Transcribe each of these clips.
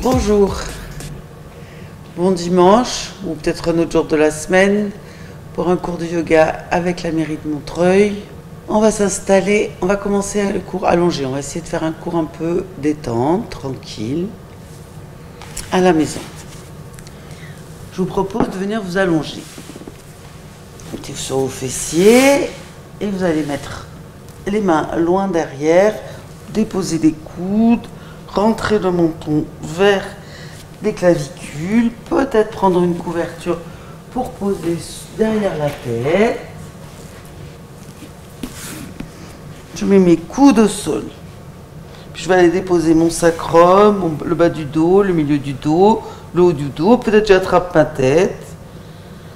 Bonjour, bon dimanche ou peut-être un autre jour de la semaine pour un cours de yoga avec la mairie de Montreuil. On va s'installer, on va commencer le cours allongé, on va essayer de faire un cours un peu détente, tranquille, à la maison. Je vous propose de venir vous allonger. Mettez-vous sur vos fessiers et vous allez mettre les mains loin derrière, déposer les coudes, rentrer le menton vers les clavicules, peut-être prendre une couverture pour poser derrière la tête. Je mets mes coudes au sol. Puis je vais aller déposer mon sacrum, le bas du dos, le milieu du dos, le haut du dos. Peut-être j'attrape ma tête.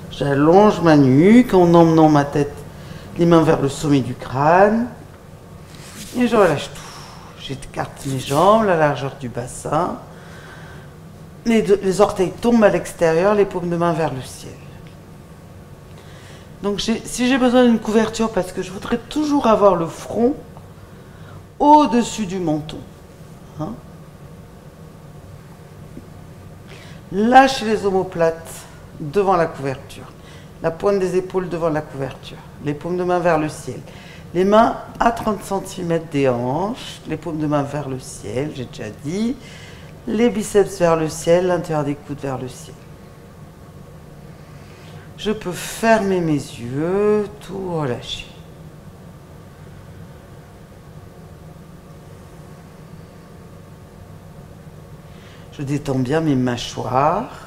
J'allonge ma nuque en emmenant ma tête, les mains vers le sommet du crâne. Et je relâche tout. J'écarte mes jambes, la largeur du bassin. Les orteils tombent à l'extérieur, les paumes de main vers le ciel. Donc si j'ai besoin d'une couverture, parce que je voudrais toujours avoir le front au-dessus du menton. Hein? Lâchez les omoplates devant la couverture. La pointe des épaules devant la couverture. Les paumes de main vers le ciel. Les mains à 30 cm des hanches. Les paumes de main vers le ciel, j'ai déjà dit. Les biceps vers le ciel, l'intérieur des coudes vers le ciel. Je peux fermer mes yeux, tout relâcher. Je détends bien mes mâchoires.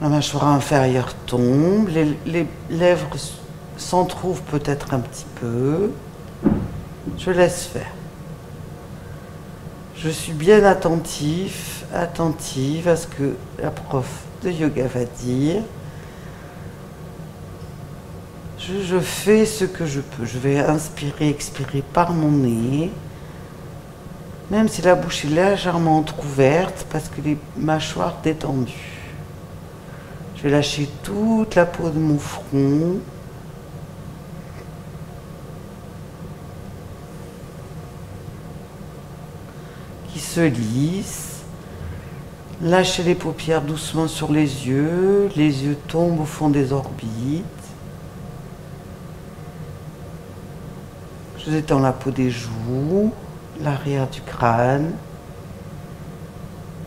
La mâchoire inférieure tombe, les lèvres s'entrouvent peut-être un petit peu. Je laisse faire. Je suis bien attentive à ce que la prof de yoga va dire. Je fais ce que je peux. Je vais inspirer, expirer par mon nez. Même si la bouche est légèrement entrouverte parce que les mâchoires détendues. Je vais lâcher toute la peau de mon front. Qui se lisse. Lâchez les paupières doucement sur les yeux tombent au fond des orbites. Je détends la peau des joues, l'arrière du crâne,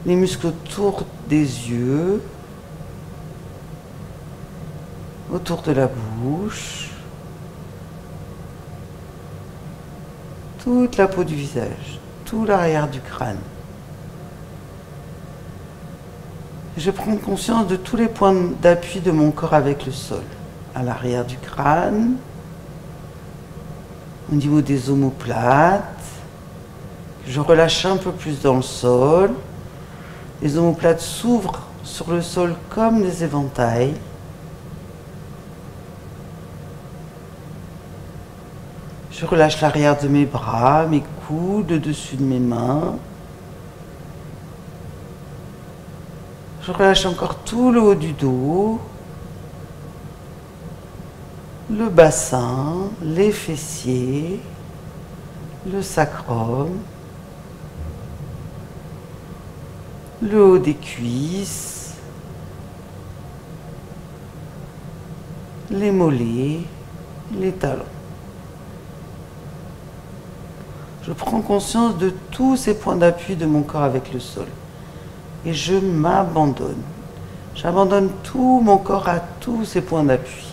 les muscles autour des yeux, autour de la bouche, toute la peau du visage, tout l'arrière du crâne. Je prends conscience de tous les points d'appui de mon corps avec le sol, à l'arrière du crâne, au niveau des omoplates. Je relâche un peu plus dans le sol. Les omoplates s'ouvrent sur le sol comme des éventails. Je relâche l'arrière de mes bras, mes coudes, le dessus de mes mains. Je relâche encore tout le haut du dos, le bassin, les fessiers, le sacrum, le haut des cuisses, les mollets, les talons. Je prends conscience de tous ces points d'appui de mon corps avec le sol. Et je m'abandonne. J'abandonne tout mon corps à tous ces points d'appui.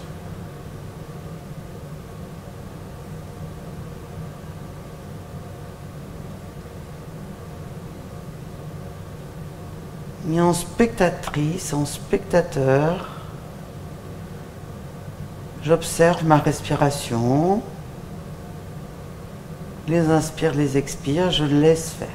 Et en spectatrice, en spectateur, j'observe ma respiration. Les inspire, les expire, je laisse faire.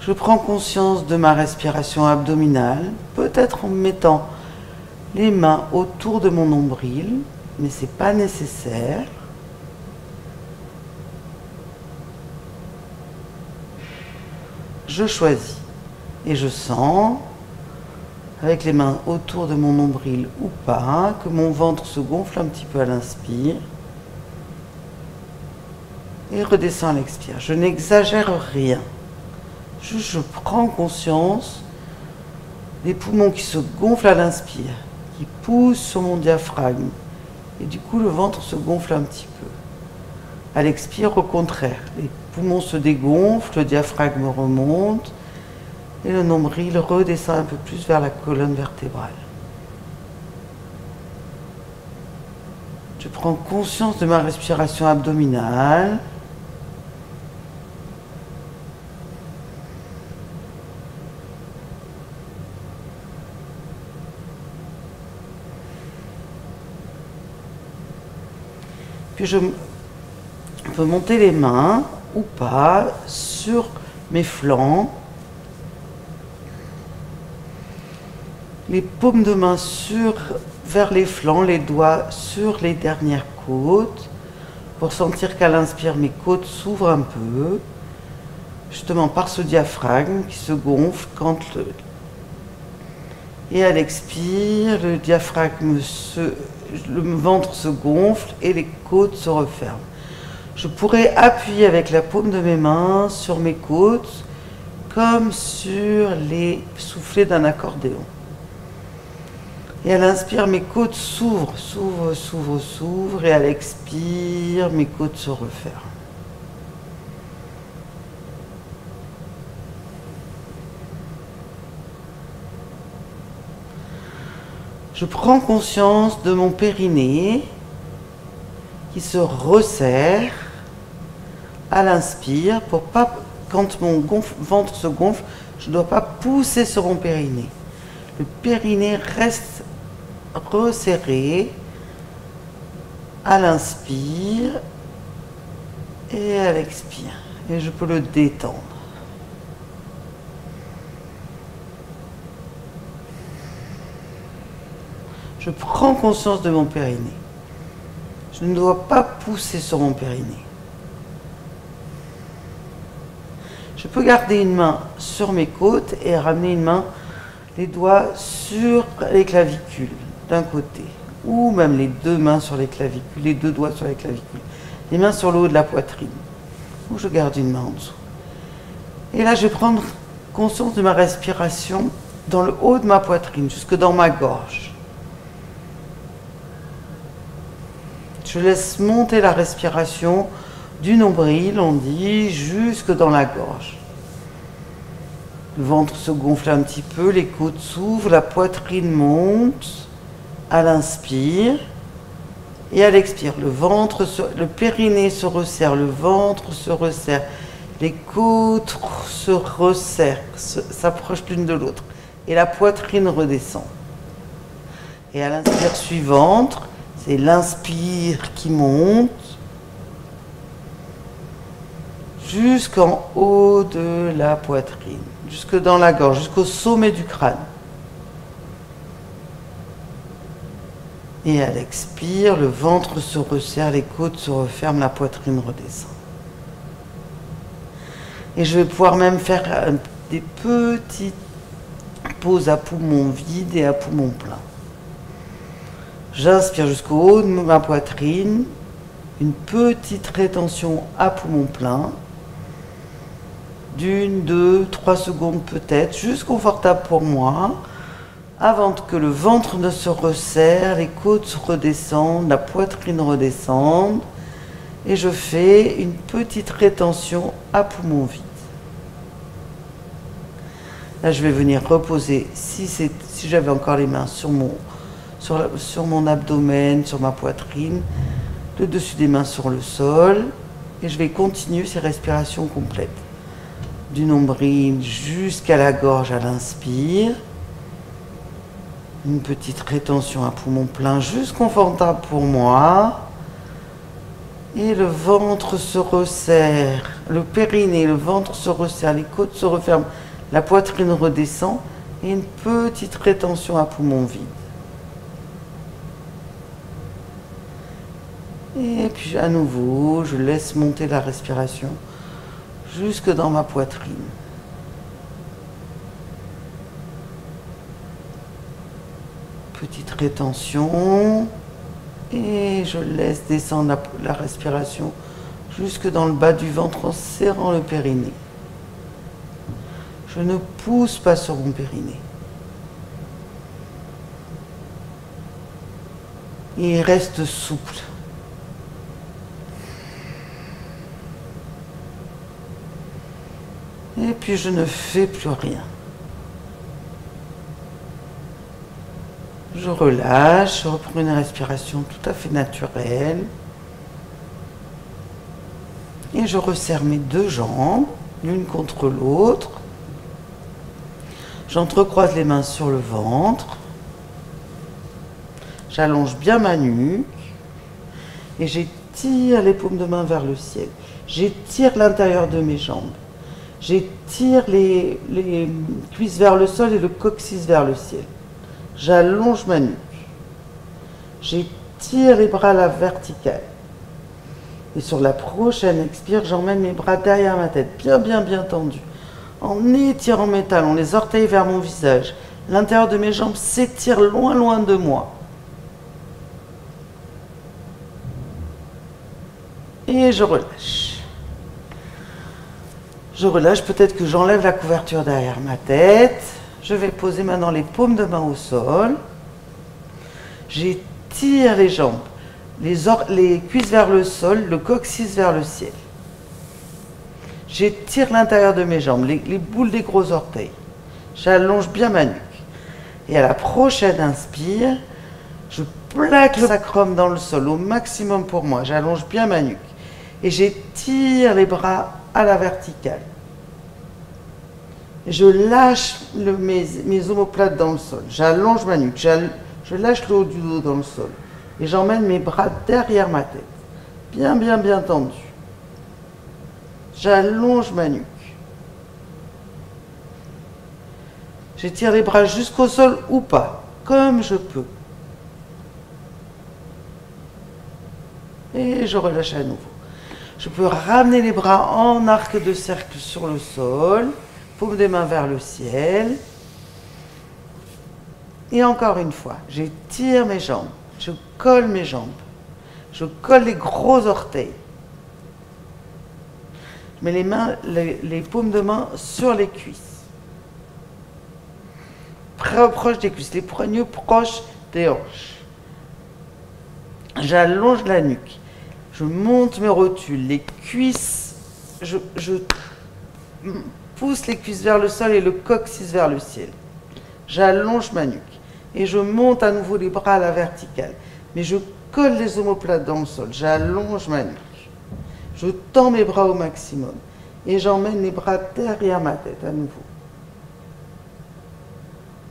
Je prends conscience de ma respiration abdominale, peut-être en mettant les mains autour de mon nombril, mais ce n'est pas nécessaire. Je choisis et je sens avec les mains autour de mon nombril ou pas, que mon ventre se gonfle un petit peu à l'inspire et redescend à l'expire. Je n'exagère rien. Juste je prends conscience des poumons qui se gonflent à l'inspire, qui poussent sur mon diaphragme et du coup le ventre se gonfle un petit peu. À l'expire, au contraire, les poumons se dégonflent, le diaphragme remonte et le nombril redescend un peu plus vers la colonne vertébrale. Je prends conscience de ma respiration abdominale. Puis je peux monter les mains ou pas sur mes flancs. Les paumes de main vers les flancs, les doigts sur les dernières côtes, pour sentir qu'à l'inspire, mes côtes s'ouvrent un peu, justement par ce diaphragme qui se gonfle et à l'expire, le diaphragme le ventre se gonfle et les côtes se referment. Je pourrais appuyer avec la paume de mes mains sur mes côtes, comme sur les soufflets d'un accordéon. Et à l'inspire, mes côtes s'ouvrent, et à l'expire, mes côtes se referment. Je prends conscience de mon périnée qui se resserre à l'inspire pour pas, quand mon ventre se gonfle, je ne dois pas pousser sur mon périnée. Le périnée reste resserré à l'inspire et à l'expire. Et je peux le détendre. Je prends conscience de mon périnée. Je ne dois pas pousser sur mon périnée. Je peux garder une main sur mes côtes et ramener une main, les doigts sur les clavicules d'un côté, ou même les deux mains sur les clavicules, les deux doigts sur les clavicules, les mains sur le haut de la poitrine, ou je garde une main en dessous. Et là, je vais prendre conscience de ma respiration dans le haut de ma poitrine, jusque dans ma gorge. Je laisse monter la respiration du nombril, on dit, jusque dans la gorge. Le ventre se gonfle un petit peu, les côtes s'ouvrent, la poitrine monte à l'inspire et à l'expire. Le périnée se resserre, le ventre se resserre, les côtes se resserrent, s'approchent l'une de l'autre et la poitrine redescend. Et à l'inspire suivante, c'est l'inspire qui monte jusqu'en haut de la poitrine, jusque dans la gorge, jusqu'au sommet du crâne. Et à l'expire, le ventre se resserre, les côtes se referment, la poitrine redescend. Et je vais pouvoir même faire des petites pauses à poumon vide et à poumon plein. J'inspire jusqu'au haut de ma poitrine, une petite rétention à poumon plein, d'1, 2, 3 secondes peut-être, juste confortable pour moi, avant que le ventre ne se resserre, les côtes se redescendent, la poitrine redescende, et je fais une petite rétention à poumon vide. Là, je vais venir reposer, si j'avais encore les mains sur mon abdomen, sur ma poitrine, le dessus des mains sur le sol, et je vais continuer ces respirations complètes. Du nombril jusqu'à la gorge à l'inspire, une petite rétention à poumon plein, juste confortable pour moi, et le ventre se resserre, le périnée, le ventre se resserre, les côtes se referment, la poitrine redescend, et une petite rétention à poumon vide. Et puis à nouveau, je laisse monter la respiration jusque dans ma poitrine. Petite rétention. Et je laisse descendre la respiration jusque dans le bas du ventre en serrant le périnée. Je ne pousse pas sur mon périnée. Et reste souple. Et puis je ne fais plus rien. Je relâche, je reprends une respiration tout à fait naturelle. Et je resserre mes deux jambes, l'une contre l'autre. J'entrecroise les mains sur le ventre. J'allonge bien ma nuque. Et j'étire les paumes de main vers le ciel. J'étire l'intérieur de mes jambes. J'étire les cuisses vers le sol et le coccyx vers le ciel. J'allonge ma nuque. J'étire les bras à la verticale. Et sur la prochaine expire, j'emmène mes bras derrière ma tête, bien tendus. En étirant mes talons, les orteils vers mon visage. L'intérieur de mes jambes s'étire loin de moi. Et je relâche. Je relâche, peut-être que j'enlève la couverture derrière ma tête. Je vais poser maintenant les paumes de main au sol. J'étire les jambes, les cuisses vers le sol, le coccyx vers le ciel. J'étire l'intérieur de mes jambes, les boules des gros orteils. J'allonge bien ma nuque. Et à la prochaine inspire, je plaque le sacrum dans le sol au maximum pour moi. J'allonge bien ma nuque. Et j'étire les bras à la verticale. Je lâche mes omoplates dans le sol. J'allonge ma nuque. Je lâche le haut du dos dans le sol. Et j'emmène mes bras derrière ma tête. Bien tendu. J'allonge ma nuque. J'étire les bras jusqu'au sol ou pas, comme je peux. Et je relâche à nouveau. Je peux ramener les bras en arc de cercle sur le sol, paume des mains vers le ciel. Et encore une fois, j'étire mes jambes, je colle mes jambes, je colle les gros orteils. Je mets les paumes de main sur les cuisses. Proche des cuisses, les poignets proches des hanches. J'allonge la nuque. Je monte mes rotules, les cuisses, je pousse les cuisses vers le sol et le coccyx vers le ciel. J'allonge ma nuque et je monte à nouveau les bras à la verticale. Mais je colle les omoplates dans le sol, j'allonge ma nuque. Je tends mes bras au maximum et j'emmène les bras derrière ma tête à nouveau.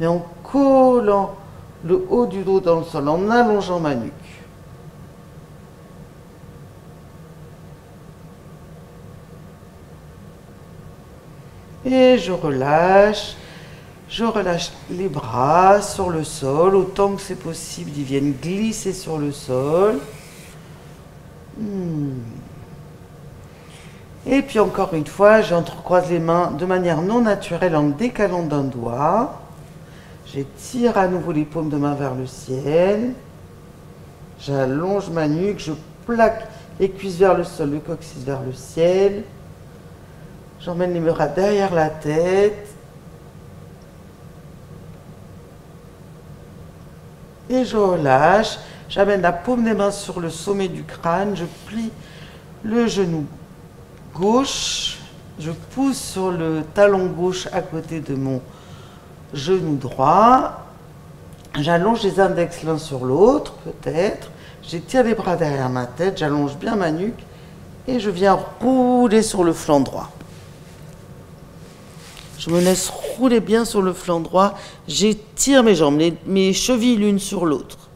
Et en collant le haut du dos dans le sol, en allongeant ma nuque. Et je relâche les bras sur le sol, autant que c'est possible, ils viennent glisser sur le sol. Et puis encore une fois, j'entrecroise les mains de manière non naturelle en décalant d'un doigt. J'étire à nouveau les paumes de main vers le ciel. J'allonge ma nuque, je plaque les cuisses vers le sol, le coccyx vers le ciel. J'emmène les bras derrière la tête. Et je relâche. J'amène la paume des mains sur le sommet du crâne. Je plie le genou gauche. Je pousse sur le talon gauche à côté de mon genou droit. J'allonge les index l'un sur l'autre, peut-être. J'étire les bras derrière ma tête. J'allonge bien ma nuque. Et je viens rouler sur le flanc droit. Je me laisse rouler bien sur le flanc droit. J'étire mes jambes, mes chevilles l'une sur l'autre.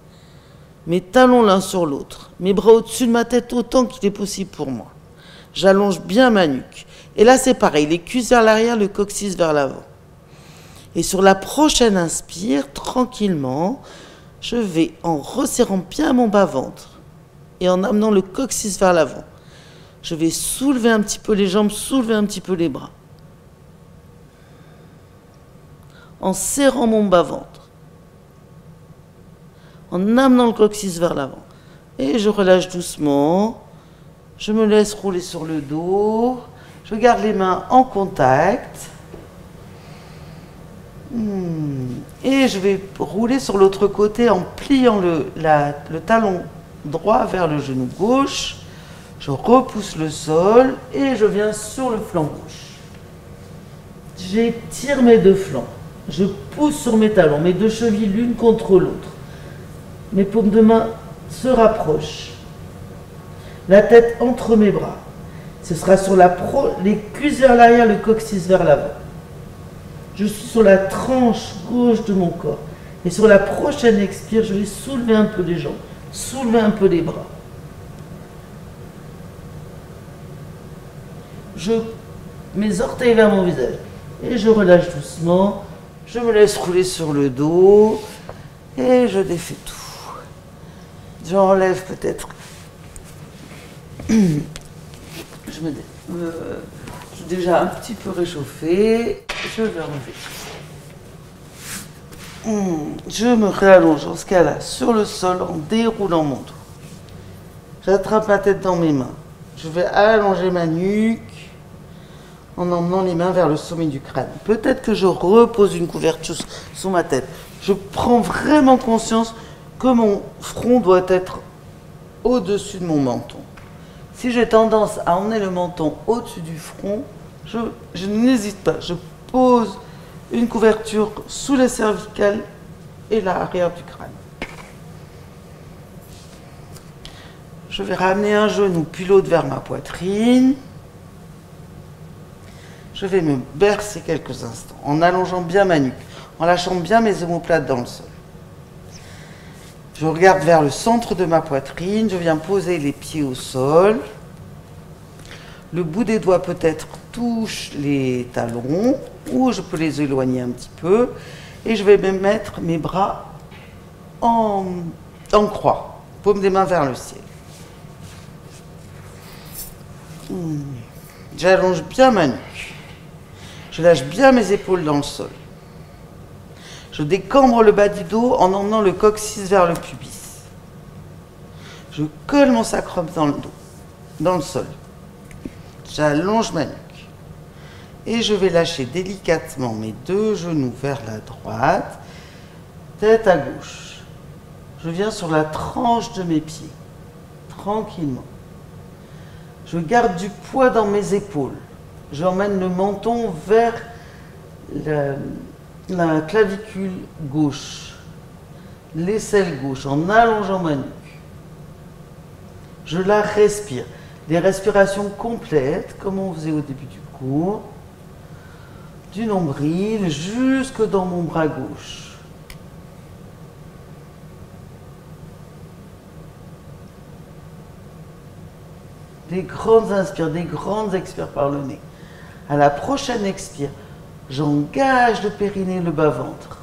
Mes talons l'un sur l'autre. Mes bras au-dessus de ma tête autant qu'il est possible pour moi. J'allonge bien ma nuque. Et là, c'est pareil. Les cuisses vers l'arrière, le coccyx vers l'avant. Et sur la prochaine inspire, tranquillement, je vais, en resserrant bien mon bas-ventre et en amenant le coccyx vers l'avant, je vais soulever un petit peu les jambes, soulever un petit peu les bras. En serrant mon bas-ventre. en amenant le coccyx vers l'avant. Et je relâche doucement. Je me laisse rouler sur le dos. Je garde les mains en contact. Et je vais rouler sur l'autre côté en pliant le talon droit vers le genou gauche. Je repousse le sol et je viens sur le flanc gauche. J'étire mes deux flancs. Je pousse sur mes talons, mes deux chevilles l'une contre l'autre. Mes paumes de main se rapprochent. La tête entre mes bras. Ce sera sur les cuisses vers l'arrière, le coccyx vers l'avant. Je suis sur la tranche gauche de mon corps. Et sur la prochaine expire, je vais soulever un peu les jambes, soulever un peu les bras. Mes orteils vers mon visage. Et je relâche doucement. Je me laisse rouler sur le dos. Et je défais tout. J'enlève peut-être. Je suis déjà un petit peu réchauffée. Je vais enlever. Je me réallonge dans ce cas-là sur le sol en déroulant mon dos. J'attrape ma tête dans mes mains. Je vais allonger ma nuque en emmenant les mains vers le sommet du crâne. Peut-être que je repose une couverture sous ma tête. Je prends vraiment conscience que mon front doit être au-dessus de mon menton. Si j'ai tendance à emmener le menton au-dessus du front, je n'hésite pas. Je pose une couverture sous les cervicales et l'arrière du crâne. Je vais ramener un genou puis l'autre vers ma poitrine. Je vais me bercer quelques instants en allongeant bien ma nuque, en lâchant bien mes omoplates dans le sol. Je regarde vers le centre de ma poitrine, je viens poser les pieds au sol. Le bout des doigts peut-être touche les talons, ou je peux les éloigner un petit peu. Et je vais me mettre mes bras en croix, paume des mains vers le ciel. J'allonge bien ma nuque. Je lâche bien mes épaules dans le sol. Je décambre le bas du dos en emmenant le coccyx vers le pubis. Je colle mon sacrum dans le dos, dans le sol. J'allonge ma nuque. Et je vais lâcher délicatement mes deux genoux vers la droite, tête à gauche. Je viens sur la tranche de mes pieds, tranquillement. Je garde du poids dans mes épaules. J'emmène le menton vers la clavicule gauche, l'aisselle gauche, en allongeant ma nuque. Je la respire. Des respirations complètes, comme on faisait au début du cours, du nombril jusque dans mon bras gauche. Des grandes inspires, des grandes expires par le nez. À la prochaine expire, j'engage le périnée, le bas-ventre.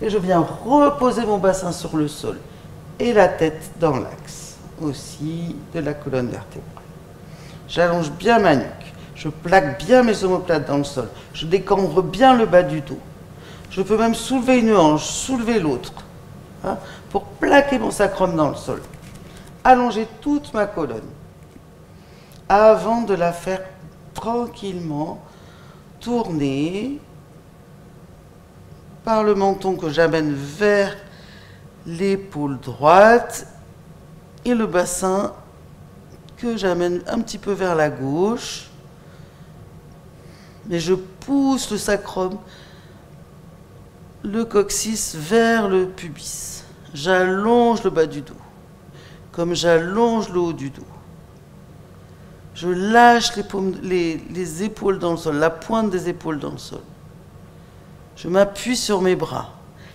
Et je viens reposer mon bassin sur le sol et la tête dans l'axe aussi de la colonne vertébrale. J'allonge bien ma nuque. Je plaque bien mes omoplates dans le sol. Je décambre bien le bas du dos. Je peux même soulever une hanche, soulever l'autre, pour plaquer mon sacrum dans le sol. Allonger toute ma colonne avant de la faire tranquillement tourner par le menton que j'amène vers l'épaule droite et le bassin que j'amène un petit peu vers la gauche. Mais je pousse le sacrum, le coccyx vers le pubis. J'allonge le bas du dos, comme j'allonge le haut du dos. Je lâche les épaules dans le sol, la pointe des épaules dans le sol. Je m'appuie sur mes bras.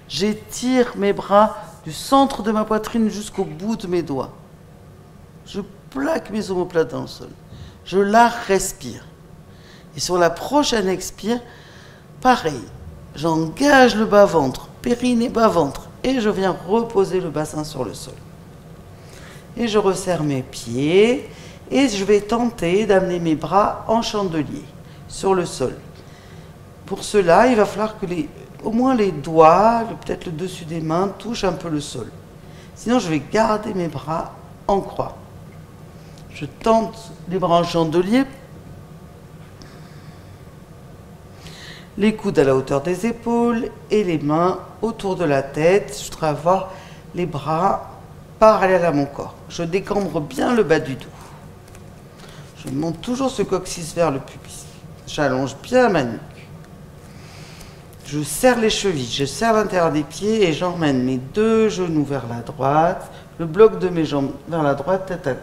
J'étire mes bras du centre de ma poitrine jusqu'au bout de mes doigts. Je plaque mes omoplates dans le sol. Je la respire. Et sur la prochaine expire, pareil. J'engage le bas-ventre, périnée bas-ventre, et je viens reposer le bassin sur le sol. Et je resserre mes pieds. Et je vais tenter d'amener mes bras en chandelier sur le sol Pour cela, il va falloir que au moins les doigts, peut-être le dessus des mains, touchent un peu le sol. Sinon, je vais garder mes bras en croix. Je tente les bras en chandelier. Les coudes à la hauteur des épaules et les mains autour de la tête. Je voudrais avoir les bras parallèles à mon corps. Je décambre bien le bas du dos. Je monte toujours ce coccyx vers le pubis. J'allonge bien ma nuque. Je serre les chevilles, je serre l'intérieur des pieds et j'emmène mes deux genoux vers la droite, le bloc de mes jambes vers la droite, tête à gauche.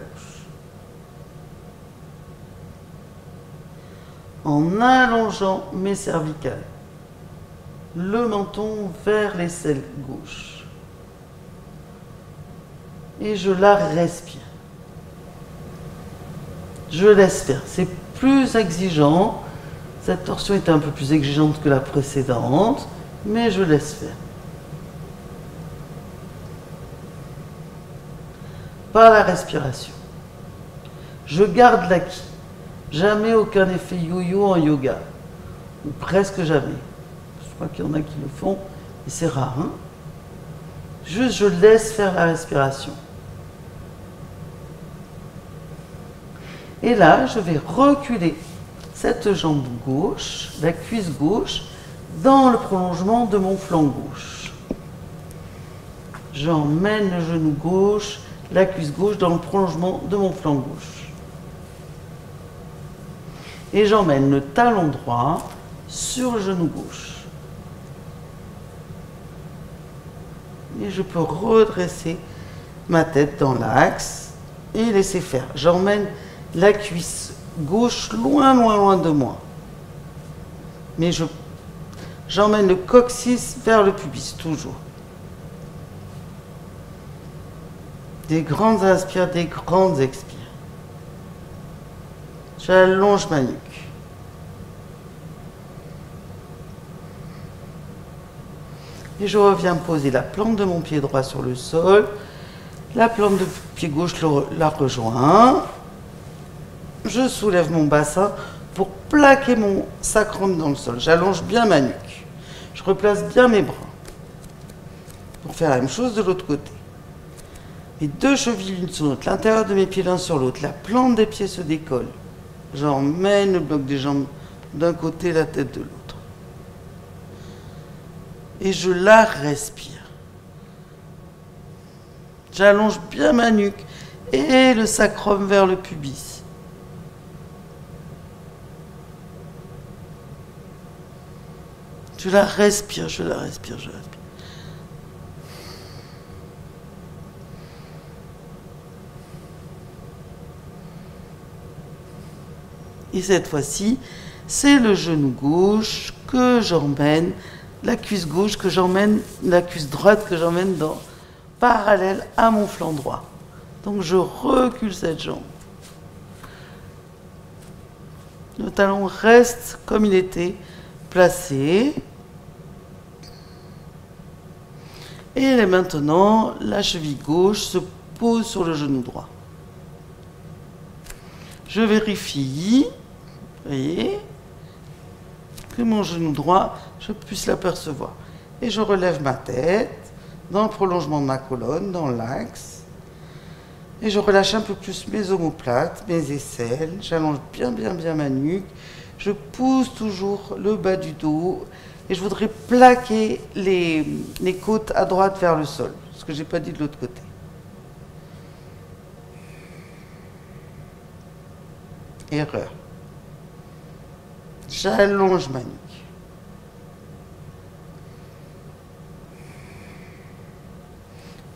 En allongeant mes cervicales, le menton vers l'aisselle gauche. Et je la respire. Je laisse faire. C'est plus exigeant. Cette torsion est un peu plus exigeante que la précédente, mais je laisse faire. Par la respiration, je garde l'acquis. Jamais aucun effet yo-yo en yoga, ou presque jamais. Je crois qu'il y en a qui le font, et c'est rare. Hein? Juste, je laisse faire la respiration. Et là, je vais reculer cette jambe gauche, la cuisse gauche, dans le prolongement de mon flanc gauche. J'emmène le genou gauche, la cuisse gauche dans le prolongement de mon flanc gauche. Et j'emmène le talon droit sur le genou gauche. Et je peux redresser ma tête dans l'axe et laisser faire. J'emmène la cuisse gauche loin, loin, loin de moi. Mais j'emmène le coccyx vers le pubis, toujours. Des grandes inspires, des grandes expires. J'allonge ma nuque. Et je reviens poser la plante de mon pied droit sur le sol. La plante de pied gauche la rejoint. Je soulève mon bassin pour plaquer mon sacrum dans le sol. J'allonge bien ma nuque. Je replace bien mes bras. Pour faire la même chose de l'autre côté. Les deux chevilles l'une sur l'autre, l'intérieur de mes pieds l'un sur l'autre. La plante des pieds se décolle. J'emmène le bloc des jambes d'un côté, la tête de l'autre. Et je la respire. J'allonge bien ma nuque et le sacrum vers le pubis. Je la respire, je la respire, je la respire. Et cette fois-ci, c'est le genou gauche que j'emmène, la cuisse gauche que j'emmène, la cuisse droite que j'emmène parallèle à mon flanc droit. Donc je recule cette jambe. Le talon reste comme il était, placé. Et maintenant, la cheville gauche se pose sur le genou droit. Je vérifie, vous voyez, que mon genou droit, je puisse l'apercevoir. Et je relève ma tête dans le prolongement de ma colonne, dans l'axe. Et je relâche un peu plus mes omoplates, mes aisselles. J'allonge bien, bien, bien ma nuque. Je pousse toujours le bas du dos. Et je voudrais plaquer les côtes à droite vers le sol, ce que je n'ai pas dit de l'autre côté. Erreur. J'allonge ma nuque.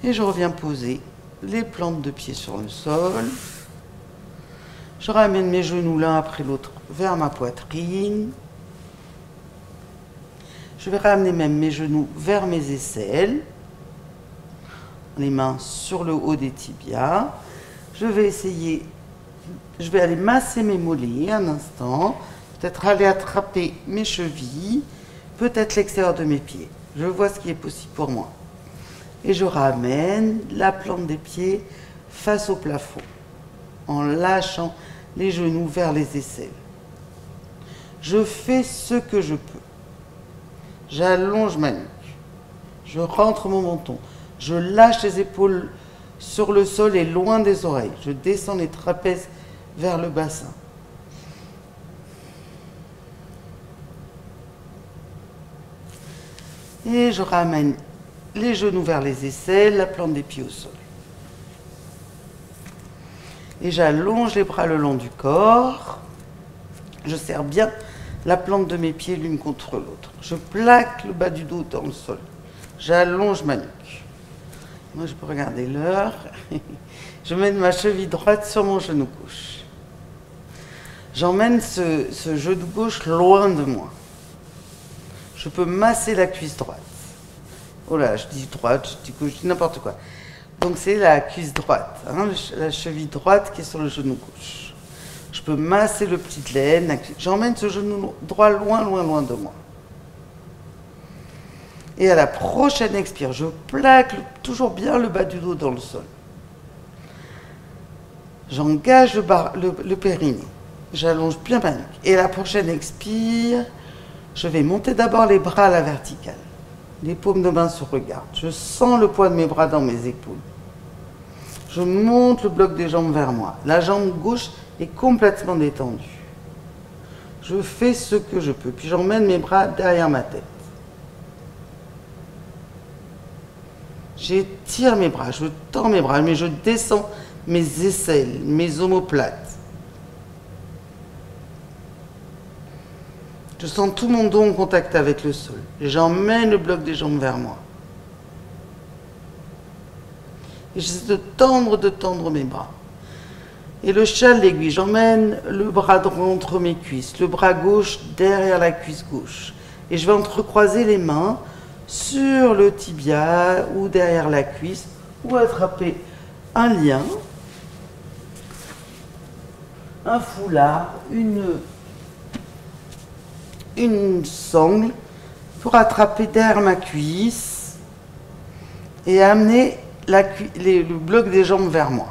Et je reviens poser les plantes de pied sur le sol. Je ramène mes genoux l'un après l'autre vers ma poitrine. Je vais ramener même mes genoux vers mes aisselles. Les mains sur le haut des tibias. Je vais aller masser mes mollets un instant. Peut-être aller attraper mes chevilles. Peut-être l'extérieur de mes pieds. Je vois ce qui est possible pour moi. Et je ramène la plante des pieds face au plafond, en lâchant les genoux vers les aisselles. Je fais ce que je peux. J'allonge ma nuque. Je rentre mon menton. Je lâche les épaules sur le sol et loin des oreilles. Je descends les trapèzes vers le bassin. Et je ramène les genoux vers les aisselles, la plante des pieds au sol. Et j'allonge les bras le long du corps. Je serre bien la plante de mes pieds l'une contre l'autre. Je plaque le bas du dos dans le sol. J'allonge ma nuque. Moi, je peux regarder l'heure. Je mène ma cheville droite sur mon genou gauche. J'emmène ce genou gauche loin de moi. Je peux masser la cuisse droite. Oh là, je dis droite, je dis gauche, je dis n'importe quoi. Donc c'est la cuisse droite, hein, la cheville droite qui est sur le genou gauche. Je peux masser le petit de laine. J'emmène ce genou droit loin, loin, loin de moi. Et à la prochaine expire, je plaque toujours bien le bas du dos dans le sol. J'engage le périnée. J'allonge bien ma nuque. Et à la prochaine expire, je vais monter d'abord les bras à la verticale. Les paumes de main se regardent. Je sens le poids de mes bras dans mes épaules. Je monte le bloc des jambes vers moi. La jambe gauche est complètement détendue. Je fais ce que je peux. Puis j'emmène mes bras derrière ma tête. J'étire mes bras, je tends mes bras, mais je descends mes aisselles, mes omoplates. Je sens tout mon dos en contact avec le sol. J'emmène le bloc des jambes vers moi. Et j'essaie de tendre mes bras. Et le châle l'aiguille, j'emmène le bras droit entre mes cuisses, le bras gauche derrière la cuisse gauche. Et je vais entrecroiser les mains sur le tibia ou derrière la cuisse, ou attraper un lien, un foulard, une sangle pour attraper derrière ma cuisse et amener le bloc des jambes vers moi.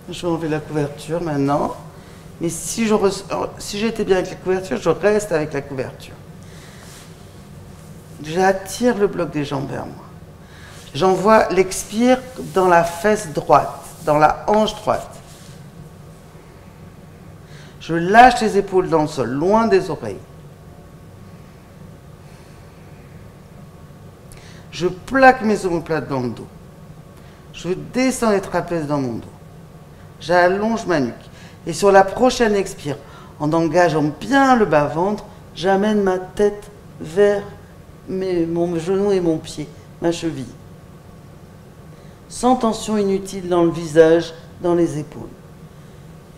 Je vais enlever la couverture maintenant. Mais si j'étais bien avec la couverture, je reste avec la couverture. J'attire le bloc des jambes vers moi. J'envoie l'expire dans la fesse droite, dans la hanche droite. Je lâche les épaules dans le sol, loin des oreilles. Je plaque mes omoplates dans le dos. Je descends les trapèzes dans mon dos. J'allonge ma nuque. Et sur la prochaine expire, en engageant bien le bas-ventre, j'amène ma tête vers mon genou et mon pied, ma cheville. Sans tension inutile dans le visage, dans les épaules.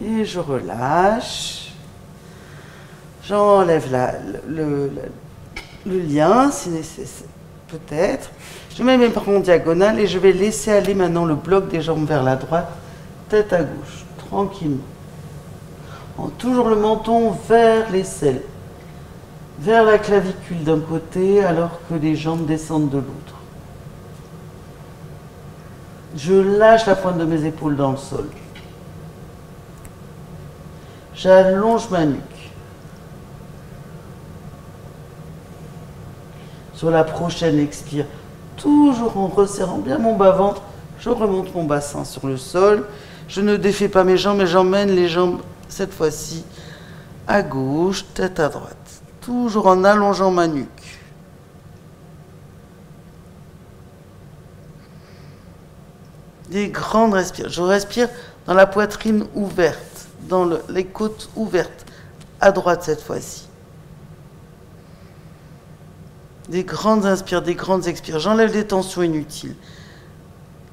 Et je relâche. J'enlève le lien, si nécessaire, peut-être. Je mets mes bras en diagonale et je vais laisser aller maintenant le bloc des jambes vers la droite, tête à gauche, tranquillement. En toujours le menton vers l'aisselle, vers la clavicule d'un côté alors que les jambes descendent de l'autre. Je lâche la pointe de mes épaules dans le sol. J'allonge ma nuque. Sur la prochaine expire, toujours en resserrant bien mon bas-ventre, je remonte mon bassin sur le sol. Je ne défais pas mes jambes, mais j'emmène les jambes, cette fois-ci, à gauche, tête à droite. Toujours en allongeant ma nuque. Des grandes respirations. Je respire dans la poitrine ouverte, dans les côtes ouvertes, à droite cette fois-ci. Des grandes inspires, des grandes expires. J'enlève les tensions inutiles.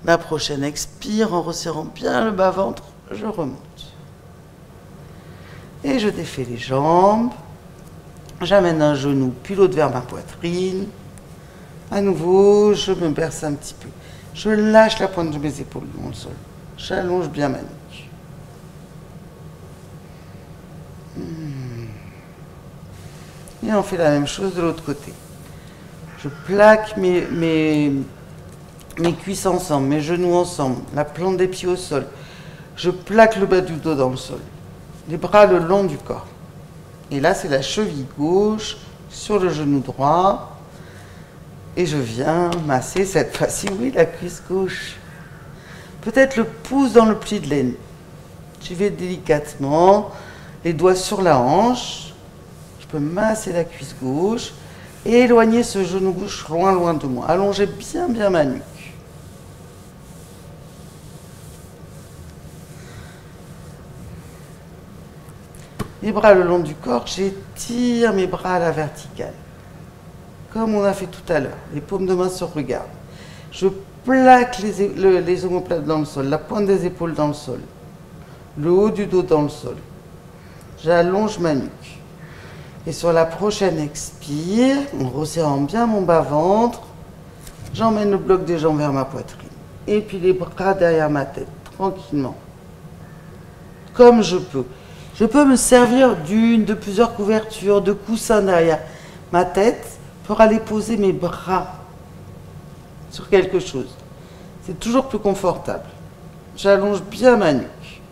La prochaine expire en resserrant bien le bas-ventre. Je remonte. Et je défais les jambes. J'amène un genou puis l'autre vers ma poitrine. À nouveau, je me berce un petit peu. Je lâche la pointe de mes épaules dans le sol. J'allonge bien ma nuque. Et on fait la même chose de l'autre côté. Je plaque mes cuisses ensemble, mes genoux ensemble, la plante des pieds au sol. Je plaque le bas du dos dans le sol. Les bras le long du corps. Et là, c'est la cheville gauche sur le genou droit. Et je viens masser cette fois-ci, oui, la cuisse gauche. Peut-être le pouce dans le pli de l'aine. J'y vais délicatement, les doigts sur la hanche. Je peux masser la cuisse gauche et éloigner ce genou gauche loin, loin de moi. Allongez bien, bien ma nuque. Les bras le long du corps, j'étire mes bras à la verticale. Comme on a fait tout à l'heure. Les paumes de main se regardent. Je plaque les omoplates dans le sol, la pointe des épaules dans le sol, le haut du dos dans le sol. J'allonge ma nuque. Et sur la prochaine expire, en resserrant bien mon bas-ventre, j'emmène le bloc des jambes vers ma poitrine. Et puis les bras derrière ma tête, tranquillement. Comme je peux. Je peux me servir de plusieurs couvertures, de coussins derrière ma tête pour aller poser mes bras sur quelque chose. C'est toujours plus confortable. J'allonge bien ma nuque.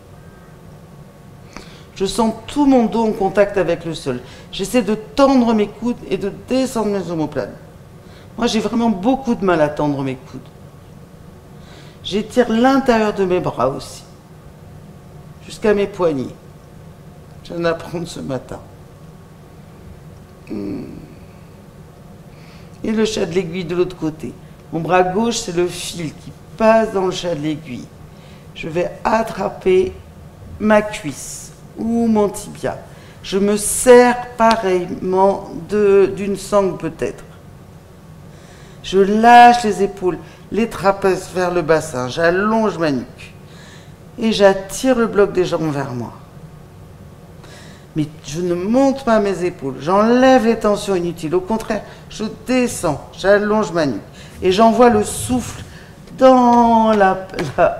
Je sens tout mon dos en contact avec le sol. J'essaie de tendre mes coudes et de descendre mes omoplates. Moi, j'ai vraiment beaucoup de mal à tendre mes coudes. J'étire l'intérieur de mes bras aussi, jusqu'à mes poignets. Je viens d'apprendre ce matin. Et le chat de l'aiguille de l'autre côté. Mon bras gauche, c'est le fil qui passe dans le chat de l'aiguille. Je vais attraper ma cuisse ou mon tibia. Je me serre pareillement d'une sangle peut-être. Je lâche les épaules, les trapèzes vers le bassin. J'allonge ma nuque. Et j'attire le bloc des jambes vers moi. Mais je ne monte pas mes épaules, j'enlève les tensions inutiles. Au contraire, je descends, j'allonge ma nuque. Et j'envoie le souffle dans la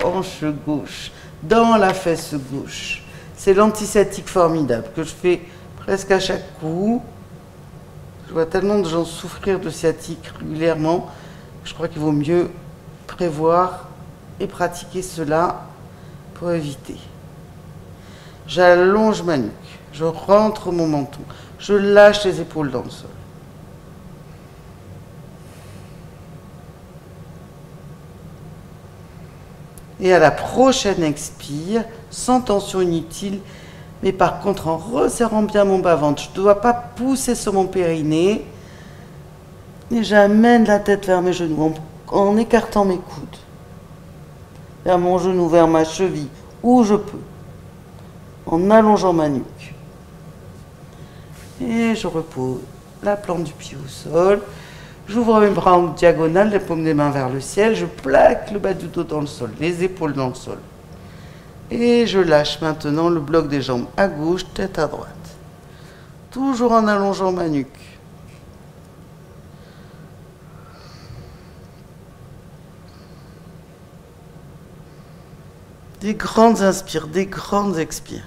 hanche gauche, dans la fesse gauche. C'est l'antisciatique formidable que je fais presque à chaque coup. Je vois tellement de gens souffrir de sciatique régulièrement. Je crois qu'il vaut mieux prévoir et pratiquer cela pour éviter. J'allonge ma nuque. Je rentre mon menton. Je lâche les épaules dans le sol. Et à la prochaine expire, sans tension inutile, mais par contre en resserrant bien mon bas-ventre. Je ne dois pas pousser sur mon périnée. Et j'amène la tête vers mes genoux en écartant mes coudes. Vers mon genou, vers ma cheville, où je peux. En allongeant ma nuque. Et je repose la plante du pied au sol. J'ouvre mes bras en diagonale, les paumes des mains vers le ciel. Je plaque le bas du dos dans le sol, les épaules dans le sol. Et je lâche maintenant le bloc des jambes à gauche, tête à droite. Toujours en allongeant ma nuque. Des grandes inspires, des grandes expires.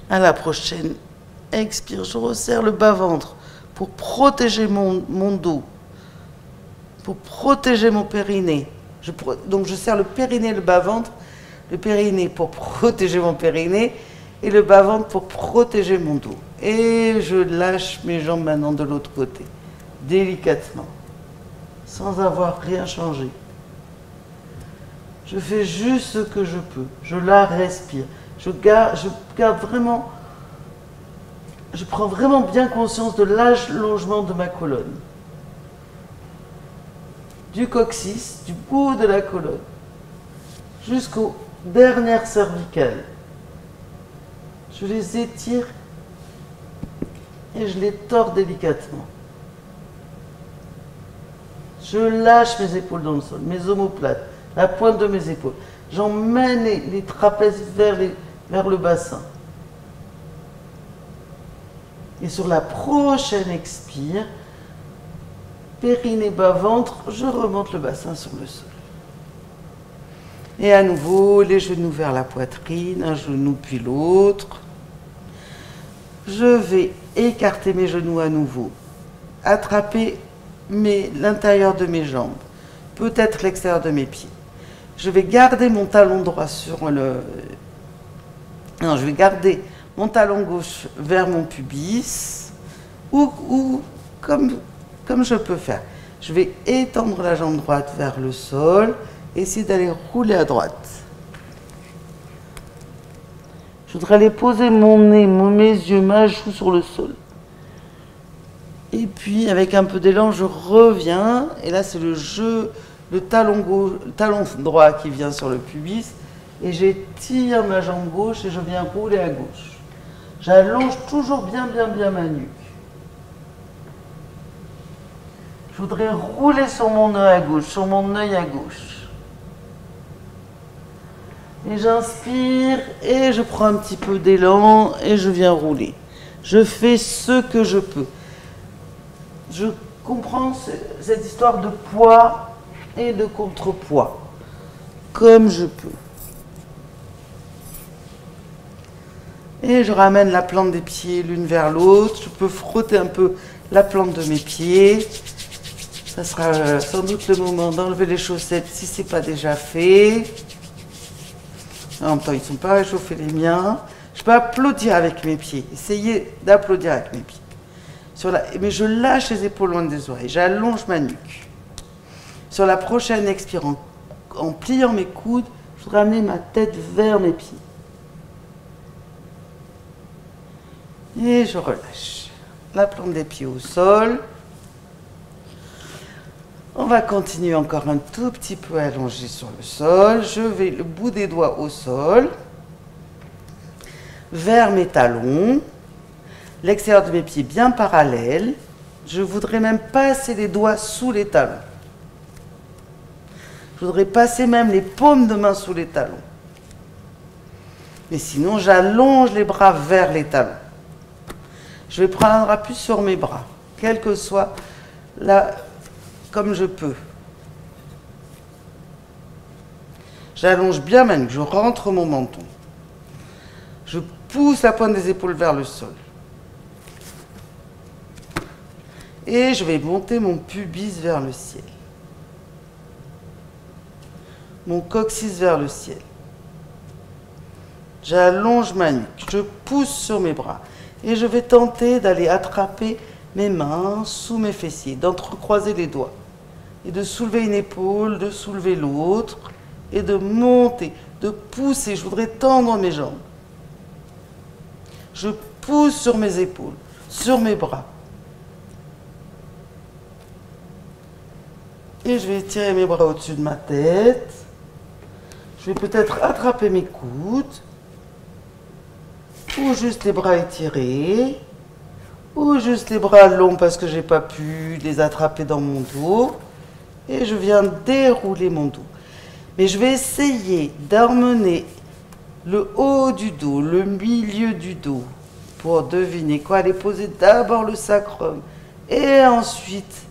À la prochaine expire, je resserre le bas-ventre pour protéger mon dos, pour protéger mon périnée. Donc je serre le périnée et le bas-ventre, le périnée pour protéger mon périnée et le bas-ventre pour protéger mon dos. Et je lâche mes jambes maintenant de l'autre côté, délicatement, sans avoir rien changé. Je fais juste ce que je peux, je la respire. Je garde vraiment, je prends vraiment bien conscience de l'allongement de ma colonne. Du coccyx, du bout de la colonne, jusqu'aux dernières cervicales. Je les étire et je les tords délicatement. Je lâche mes épaules dans le sol, mes omoplates, la pointe de mes épaules. J'emmène les trapèzes vers le bassin. Et sur la prochaine expire, périnée bas-ventre, je remonte le bassin sur le sol. Et à nouveau, les genoux vers la poitrine, un genou puis l'autre. Je vais écarter mes genoux à nouveau, attraper l'intérieur de mes jambes, peut-être l'extérieur de mes pieds. Je vais garder mon talon droit sur le... Non, je vais garder mon talon gauche vers mon pubis, ou comme je peux faire. Je vais étendre la jambe droite vers le sol, essayer d'aller rouler à droite. Je voudrais aller poser mon nez, mes yeux, ma joue sur le sol. Et puis, avec un peu d'élan, je reviens. Et là, c'est le talon droit qui vient sur le pubis. Et j'étire ma jambe gauche et je viens rouler à gauche. J'allonge toujours bien ma nuque. Je voudrais rouler sur mon nœud à gauche, sur mon œil à gauche. Et j'inspire et je prends un petit peu d'élan et je viens rouler. Je fais ce que je peux. Je comprends cette histoire de poids et de contrepoids, comme je peux. Et je ramène la plante des pieds l'une vers l'autre. Je peux frotter un peu la plante de mes pieds. Ça sera sans doute le moment d'enlever les chaussettes si ce n'est pas déjà fait. En même temps, ils ne sont pas réchauffés les miens. Je peux applaudir avec mes pieds. Essayez d'applaudir avec mes pieds. Mais je lâche les épaules loin des oreilles. J'allonge ma nuque. Sur la prochaine expire, en pliant mes coudes, je voudrais amener ma tête vers mes pieds. Et je relâche la plante des pieds au sol. On va continuer encore un tout petit peu allongé sur le sol. Je vais le bout des doigts au sol, vers mes talons, l'extérieur de mes pieds bien parallèle. Je voudrais même passer les doigts sous les talons. Je voudrais passer même les paumes de main sous les talons. Mais sinon, j'allonge les bras vers les talons. Je vais prendre un appui sur mes bras, quel que soit comme je peux. J'allonge bien ma nuque, je rentre mon menton. Je pousse la pointe des épaules vers le sol. Et je vais monter mon pubis vers le ciel. Mon coccyx vers le ciel. J'allonge ma nuque, je pousse sur mes bras. Et je vais tenter d'aller attraper mes mains sous mes fessiers, d'entrecroiser les doigts. Et de soulever une épaule, de soulever l'autre, et de monter, de pousser. Je voudrais tendre mes jambes. Je pousse sur mes épaules, sur mes bras. Et je vais étirer mes bras au-dessus de ma tête. Je vais peut-être attraper mes coudes. Ou juste les bras étirés, ou juste les bras longs parce que je n'ai pas pu les attraper dans mon dos. Et je viens dérouler mon dos. Mais je vais essayer d'emmener le haut du dos, le milieu du dos, pour deviner quoi. Aller poser d'abord le sacrum et ensuite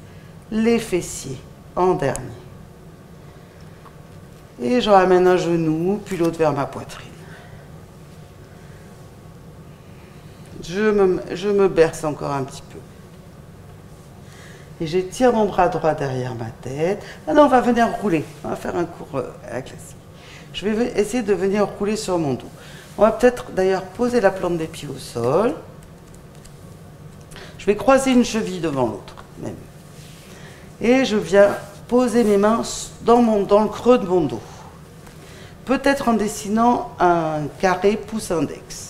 les fessiers en dernier. Et je ramène un genou, puis l'autre vers ma poitrine. Je me berce encore un petit peu. Et j'étire mon bras droit derrière ma tête. Maintenant, on va venir rouler. On va faire un cours à la classique. Je vais essayer de venir rouler sur mon dos. On va peut-être d'ailleurs poser la plante des pieds au sol. Je vais croiser une cheville devant l'autre, même. Et je viens poser mes mains dans le creux de mon dos. Peut-être en dessinant un carré pouce-index.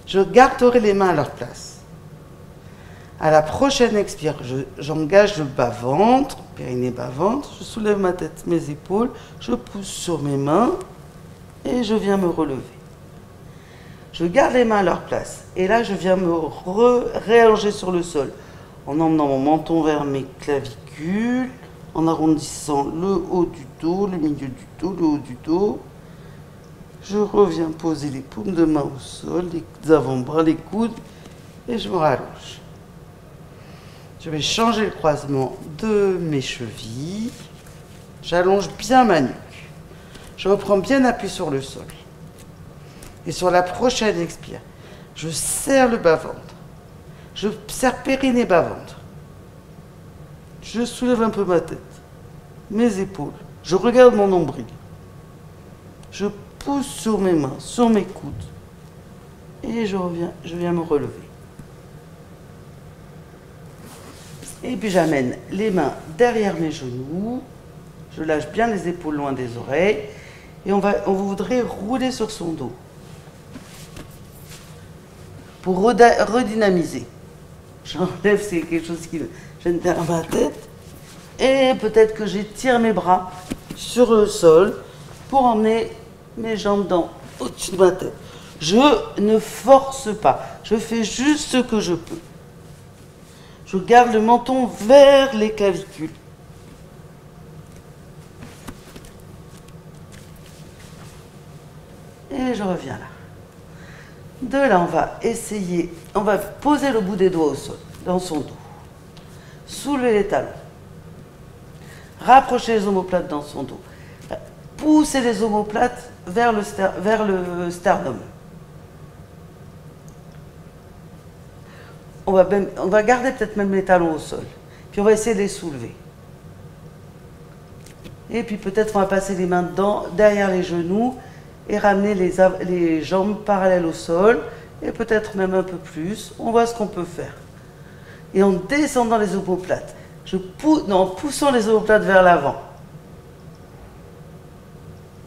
Je garderai les mains à leur place. À la prochaine expire, j'engage le bas-ventre, périnée bas-ventre, je soulève ma tête, mes épaules, je pousse sur mes mains et je viens me relever. Je garde les mains à leur place et là je viens me réallonger sur le sol en emmenant mon menton vers mes clavicules, en arrondissant le haut du dos, le milieu du dos, le haut du dos. Je reviens poser les paumes de main au sol, les avant-bras, les coudes, et je me rallonge. Je vais changer le croisement de mes chevilles. J'allonge bien ma nuque. Je reprends bien appui sur le sol. Et sur la prochaine expire, je serre le bas-ventre. Je serre périnée bas-ventre. Je soulève un peu ma tête, mes épaules. Je regarde mon nombril. Je pousse sur mes mains, sur mes coudes. Et je viens me relever. Et puis j'amène les mains derrière mes genoux. Je lâche bien les épaules loin des oreilles. Et on voudrait rouler sur son dos. Pour redynamiser. J'enlève, c'est quelque chose qui gêne derrière ma tête. Et peut-être que j'étire mes bras sur le sol pour emmener mes jambes au-dessus de ma tête. Je ne force pas. Je fais juste ce que je peux. Je garde le menton vers les clavicules. Et je reviens là. De là, on va poser le bout des doigts au sol, dans son dos. Soulever les talons. Rapprocher les omoplates dans son dos. Pousser les omoplates vers le sternum. On va garder peut-être même les talons au sol. Puis on va essayer de les soulever. Et puis peut-être on va passer les mains derrière les genoux et ramener les jambes parallèles au sol. Et peut-être même un peu plus. On voit ce qu'on peut faire. Et en descendant les omoplates, en poussant les omoplates vers l'avant.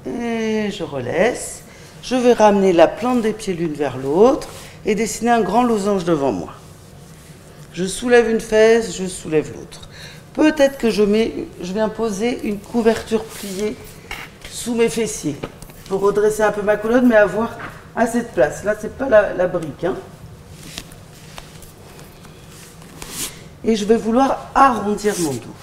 Et je relaisse. Je vais ramener la plante des pieds l'une vers l'autre et dessiner un grand losange devant moi. Je soulève une fesse, je soulève l'autre. Peut-être que je viens poser une couverture pliée sous mes fessiers pour redresser un peu ma colonne, mais avoir assez de place. Là, c'est pas la brique. Hein. Et je vais vouloir arrondir mon dos.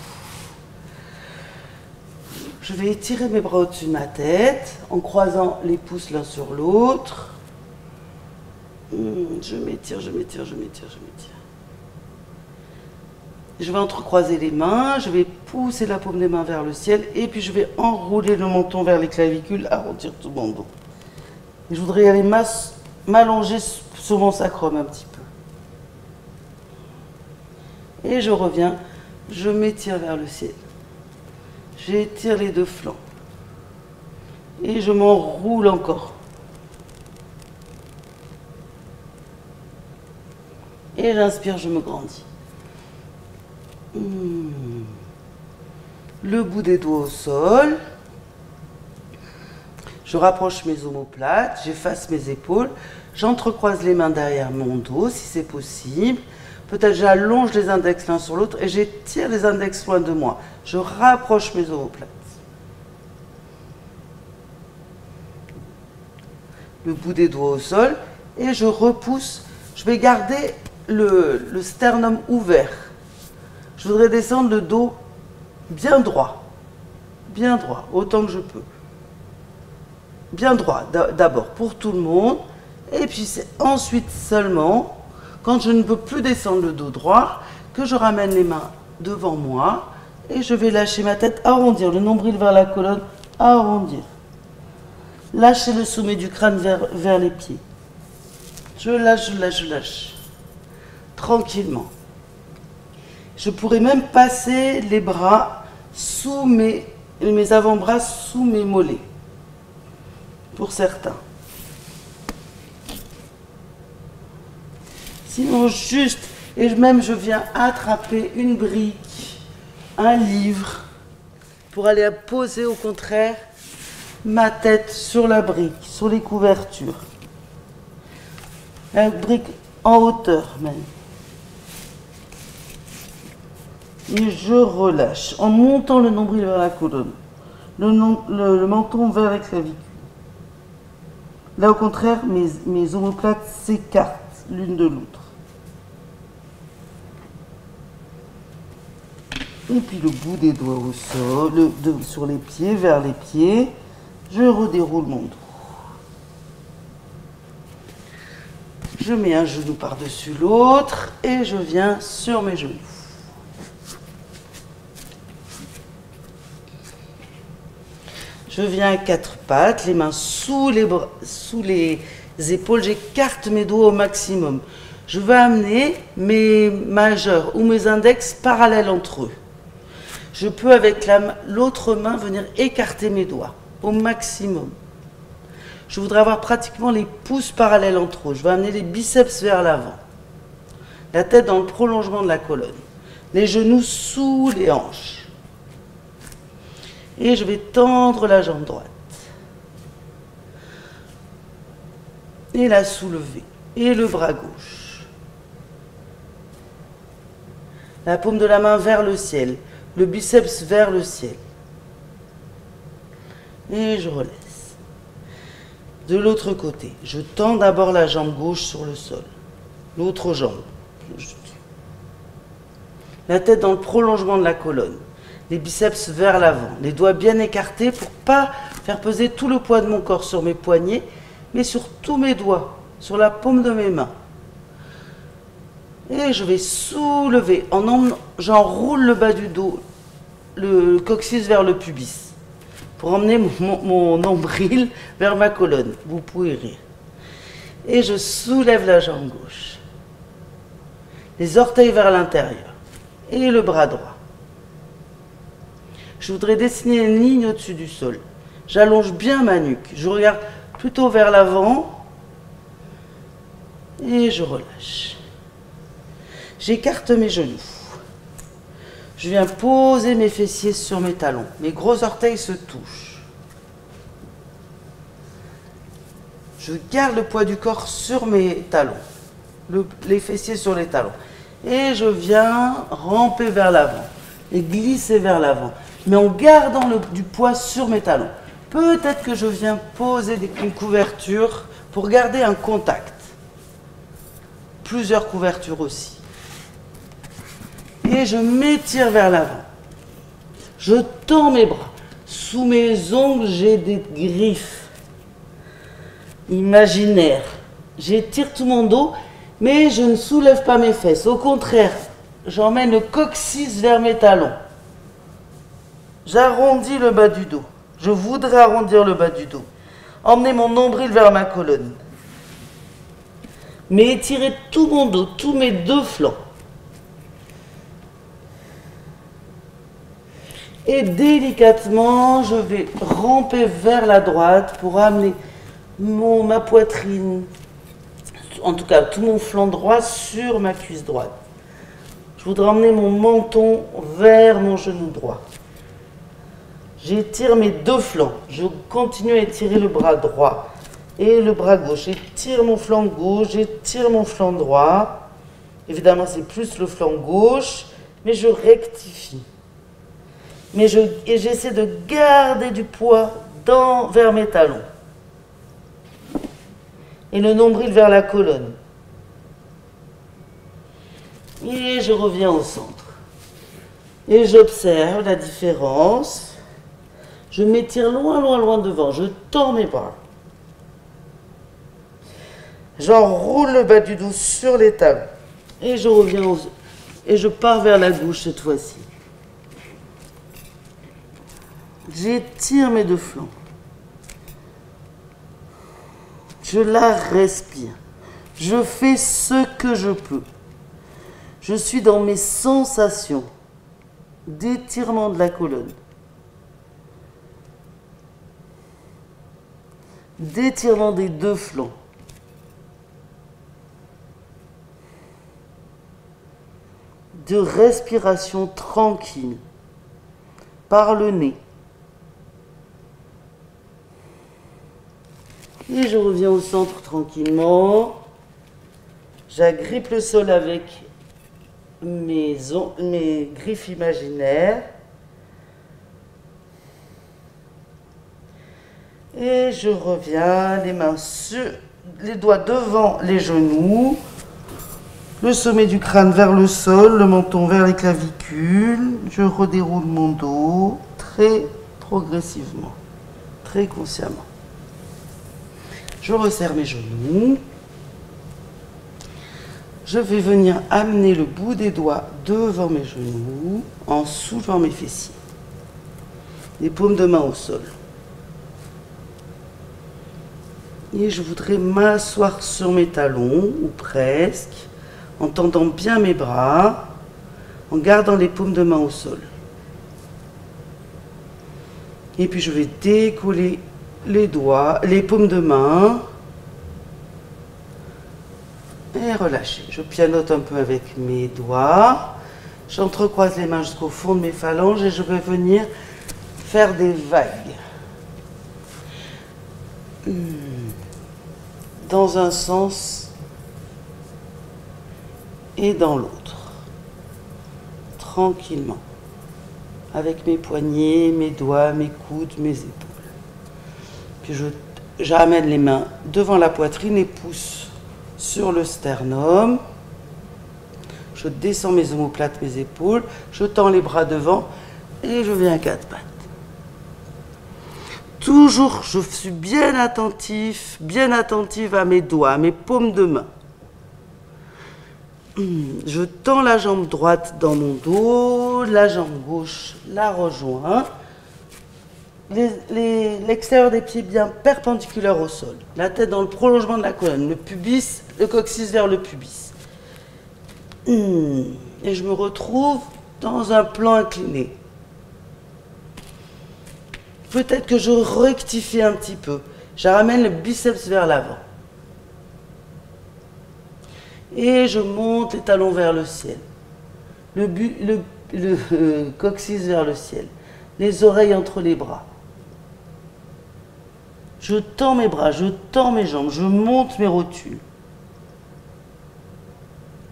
Je vais étirer mes bras au-dessus de ma tête en croisant les pouces l'un sur l'autre. Je m'étire. Je vais entrecroiser les mains, je vais pousser la paume des mains vers le ciel et puis je vais enrouler le menton vers les clavicules, arrondir tout mon dos. Et je voudrais aller m'allonger sur mon sacrum un petit peu. Et je reviens, je m'étire vers le ciel. J'étire les deux flancs. Et je m'enroule encore. Et j'inspire, je me grandis. Le bout des doigts au sol. Je rapproche mes omoplates, j'efface mes épaules, j'entrecroise les mains derrière mon dos si c'est possible. Peut-être j'allonge les index l'un sur l'autre et j'étire les index loin de moi. Je rapproche mes omoplates. Le bout des doigts au sol et je repousse. Je vais garder le sternum ouvert. Je voudrais descendre le dos bien droit, autant que je peux. Bien droit d'abord pour tout le monde, et puis c'est ensuite seulement, quand je ne peux plus descendre le dos droit, que je ramène les mains devant moi, et je vais lâcher ma tête, arrondir le nombril vers la colonne, arrondir. Lâcher le sommet du crâne vers les pieds. Je lâche. Tranquillement. Je pourrais même passer les bras sous mes avant-bras sous mes mollets. Pour certains. Sinon juste, et même je viens attraper une brique, un livre, pour aller poser au contraire ma tête sur la brique, sur les couvertures. La brique en hauteur même. Et je relâche en montant le nombril vers la colonne, le menton vers les clavicules. Là, au contraire, mes omoplates s'écartent l'une de l'autre. Et puis le bout des doigts au sol, sur les pieds, vers les pieds, je redéroule mon dos. Je mets un genou par-dessus l'autre et je viens sur mes genoux. Je viens à quatre pattes, les mains sous les épaules, j'écarte mes doigts au maximum. Je veux amener mes majeurs ou mes index parallèles entre eux. Je peux avec l'autre main venir écarter mes doigts au maximum. Je voudrais avoir pratiquement les pouces parallèles entre eux. Je vais amener les biceps vers l'avant. La tête dans le prolongement de la colonne. Les genoux sous les hanches. Et je vais tendre la jambe droite. Et la soulever. Et le bras gauche. La paume de la main vers le ciel. Le biceps vers le ciel. Et je relaisse. De l'autre côté, je tends d'abord la jambe gauche sur le sol. L'autre jambe. La tête dans le prolongement de la colonne. Les biceps vers l'avant. Les doigts bien écartés pour ne pas faire peser tout le poids de mon corps sur mes poignets, mais sur tous mes doigts, sur la paume de mes mains. Et je vais soulever. J'enroule le bas du dos, le coccyx vers le pubis, pour emmener mon nombril vers ma colonne. Vous pouvez rire. Et je soulève la jambe gauche. Les orteils vers l'intérieur. Et le bras droit. Je voudrais dessiner une ligne au-dessus du sol. J'allonge bien ma nuque. Je regarde plutôt vers l'avant. Et je relâche. J'écarte mes genoux. Je viens poser mes fessiers sur mes talons. Mes gros orteils se touchent. Je garde le poids du corps sur mes talons. Les fessiers sur les talons. Et je viens ramper vers l'avant. Et glisser vers l'avant. Mais en gardant du poids sur mes talons. Peut-être que je viens poser une couverture pour garder un contact. Plusieurs couvertures aussi. Et je m'étire vers l'avant. Je tends mes bras. Sous mes ongles, j'ai des griffes imaginaires. J'étire tout mon dos, mais je ne soulève pas mes fesses. Au contraire, j'emmène le coccyx vers mes talons. J'arrondis le bas du dos. Je voudrais arrondir le bas du dos. Emmener mon nombril vers ma colonne. Mais étirer tout mon dos, tous mes deux flancs. Et délicatement, je vais ramper vers la droite pour amener ma poitrine, en tout cas tout mon flanc droit sur ma cuisse droite. Je voudrais emmener mon menton vers mon genou droit. J'étire mes deux flancs. Je continue à étirer le bras droit et le bras gauche. J'étire mon flanc gauche, j'étire mon flanc droit. Évidemment, c'est plus le flanc gauche, mais je rectifie. Mais j'essaie de garder du poids vers mes talons. Et le nombril vers la colonne. Et je reviens au centre. Et j'observe la différence. Je m'étire loin, loin, loin devant. Je tends mes bras. J'enroule le bas du dos sur les talons. Et je reviens et je pars vers la gauche cette fois-ci. J'étire mes deux flancs. Je la respire. Je fais ce que je peux. Je suis dans mes sensations d'étirement de la colonne, d'étirement des deux flancs, de respiration tranquille par le nez. Et je reviens au centre tranquillement. J'agrippe le sol avec mes griffes imaginaires. Et je reviens, les doigts devant les genoux, le sommet du crâne vers le sol, le menton vers les clavicules. Je redéroule mon dos très progressivement, très consciemment. Je resserre mes genoux. Je vais venir amener le bout des doigts devant mes genoux en soulevant mes fessiers. Les paumes de main au sol. Et je voudrais m'asseoir sur mes talons, ou presque, en tendant bien mes bras, en gardant les paumes de main au sol. Et puis je vais décoller les doigts, les paumes de main. Et relâcher. Je pianote un peu avec mes doigts. J'entrecroise les mains jusqu'au fond de mes phalanges et je vais venir faire des vagues. Dans un sens et dans l'autre. Tranquillement. Avec mes poignets, mes doigts, mes coudes, mes épaules. Puis j'amène les mains devant la poitrine et pousse sur le sternum. Je descends mes omoplates, mes épaules. Je tends les bras devant et je viens à quatre pattes. Toujours, je suis bien attentive à mes doigts, à mes paumes de main. Je tends la jambe droite dans mon dos, la jambe gauche la rejoint. L'extérieur des pieds bien perpendiculaire au sol. La tête dans le prolongement de la colonne, le pubis, le coccyx vers le pubis. Et je me retrouve dans un plan incliné. Peut-être que je rectifie un petit peu. Je ramène le biceps vers l'avant. Et je monte les talons vers le ciel. Le coccyx vers le ciel. Les oreilles entre les bras. Je tends mes bras, je tends mes jambes, je monte mes rotules.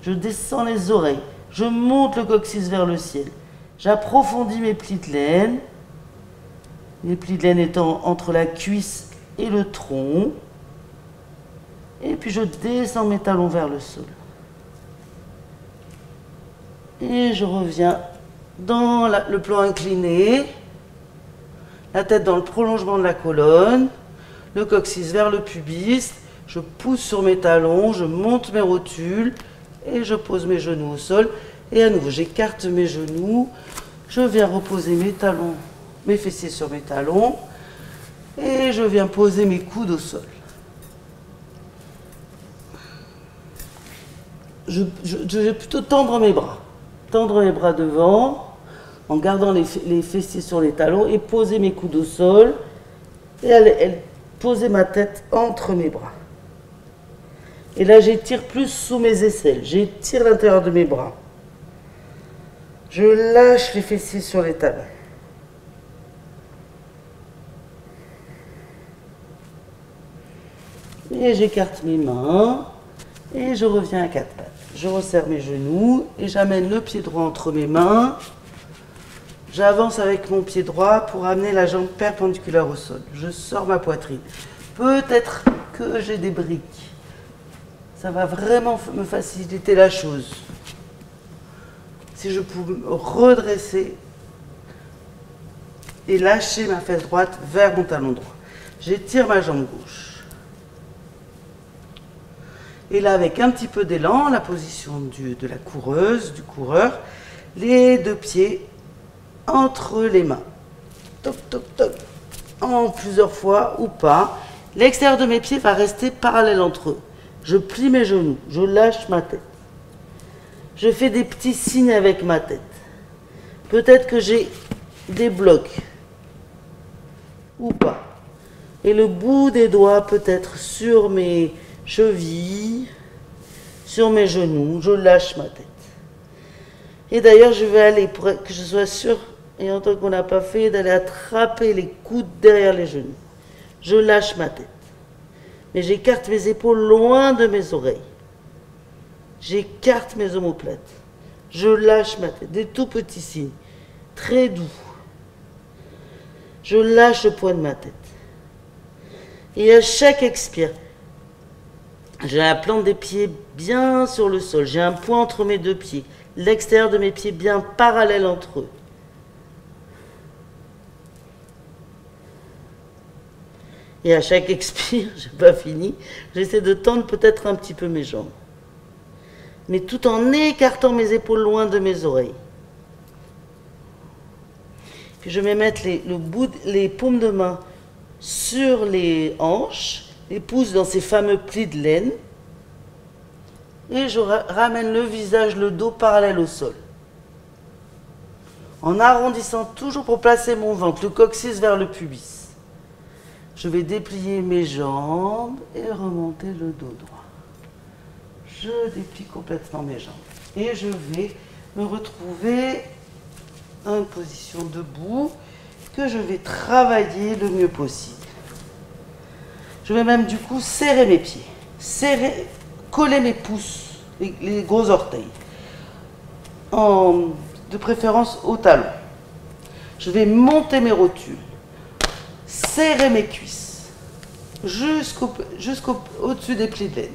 Je descends les oreilles, je monte le coccyx vers le ciel. J'approfondis mes plis de laine. Les plis de laine étant entre la cuisse et le tronc. Et puis je descends mes talons vers le sol. Et je reviens dans le plan incliné. La tête dans le prolongement de la colonne. Le coccyx vers le pubis. Je pousse sur mes talons, je monte mes rotules. Et je pose mes genoux au sol. Et à nouveau, j'écarte mes genoux. Je viens reposer mes talons, mes fessiers sur mes talons. Et je viens poser mes coudes au sol. Je vais plutôt tendre mes bras. Tendre mes bras devant, en gardant les fessiers sur les talons, et poser mes coudes au sol. Et poser ma tête entre mes bras. Et là, j'étire plus sous mes aisselles. J'étire l'intérieur de mes bras. Je lâche les fessiers sur les talons. Et j'écarte mes mains. Et je reviens à quatre pattes. Je resserre mes genoux et j'amène le pied droit entre mes mains. J'avance avec mon pied droit pour amener la jambe perpendiculaire au sol. Je sors ma poitrine. Peut-être que j'ai des briques. Ça va vraiment me faciliter la chose. Si je pouvais me redresser et lâcher ma fesse droite vers mon talon droit. J'étire ma jambe gauche. Et là, avec un petit peu d'élan, la position de la coureuse, du coureur, les deux pieds entre les mains. Toc, toc, toc. En plusieurs fois ou pas. L'extérieur de mes pieds va rester parallèle entre eux. Je plie mes genoux, je lâche ma tête. Je fais des petits signes avec ma tête. Peut-être que j'ai des blocs. Ou pas. Et le bout des doigts peut être sur mes chevilles, sur mes genoux. Je lâche ma tête. Et d'ailleurs, je vais aller, pour que je sois sûre, et en tant qu'on n'a pas fait, d'aller attraper les coudes derrière les genoux. Je lâche ma tête. Mais j'écarte mes épaules loin de mes oreilles. J'écarte mes omoplates. Je lâche ma tête. Des tout petits signes. Très doux. Je lâche le poids de ma tête. Et à chaque expire, j'ai la plante des pieds bien sur le sol. J'ai un point entre mes deux pieds. L'extérieur de mes pieds bien parallèle entre eux. Et à chaque expire, je n'ai pas fini, j'essaie de tendre peut-être un petit peu mes jambes. Mais tout en écartant mes épaules loin de mes oreilles. Puis je vais mettre les paumes de main sur les hanches, les pouces dans ces fameux plis de laine. Et je ramène le visage, le dos parallèle au sol. en arrondissant toujours pour placer mon ventre, le coccyx vers le pubis. Je vais déplier mes jambes et remonter le dos droit. Je déplie complètement mes jambes. Et je vais me retrouver dans une position debout que je vais travailler le mieux possible. Je vais même du coup serrer mes pieds, coller mes pouces, les gros orteils, de préférence au talon. Je vais monter mes rotules, serrer mes cuisses jusqu'au-dessus des plis de laine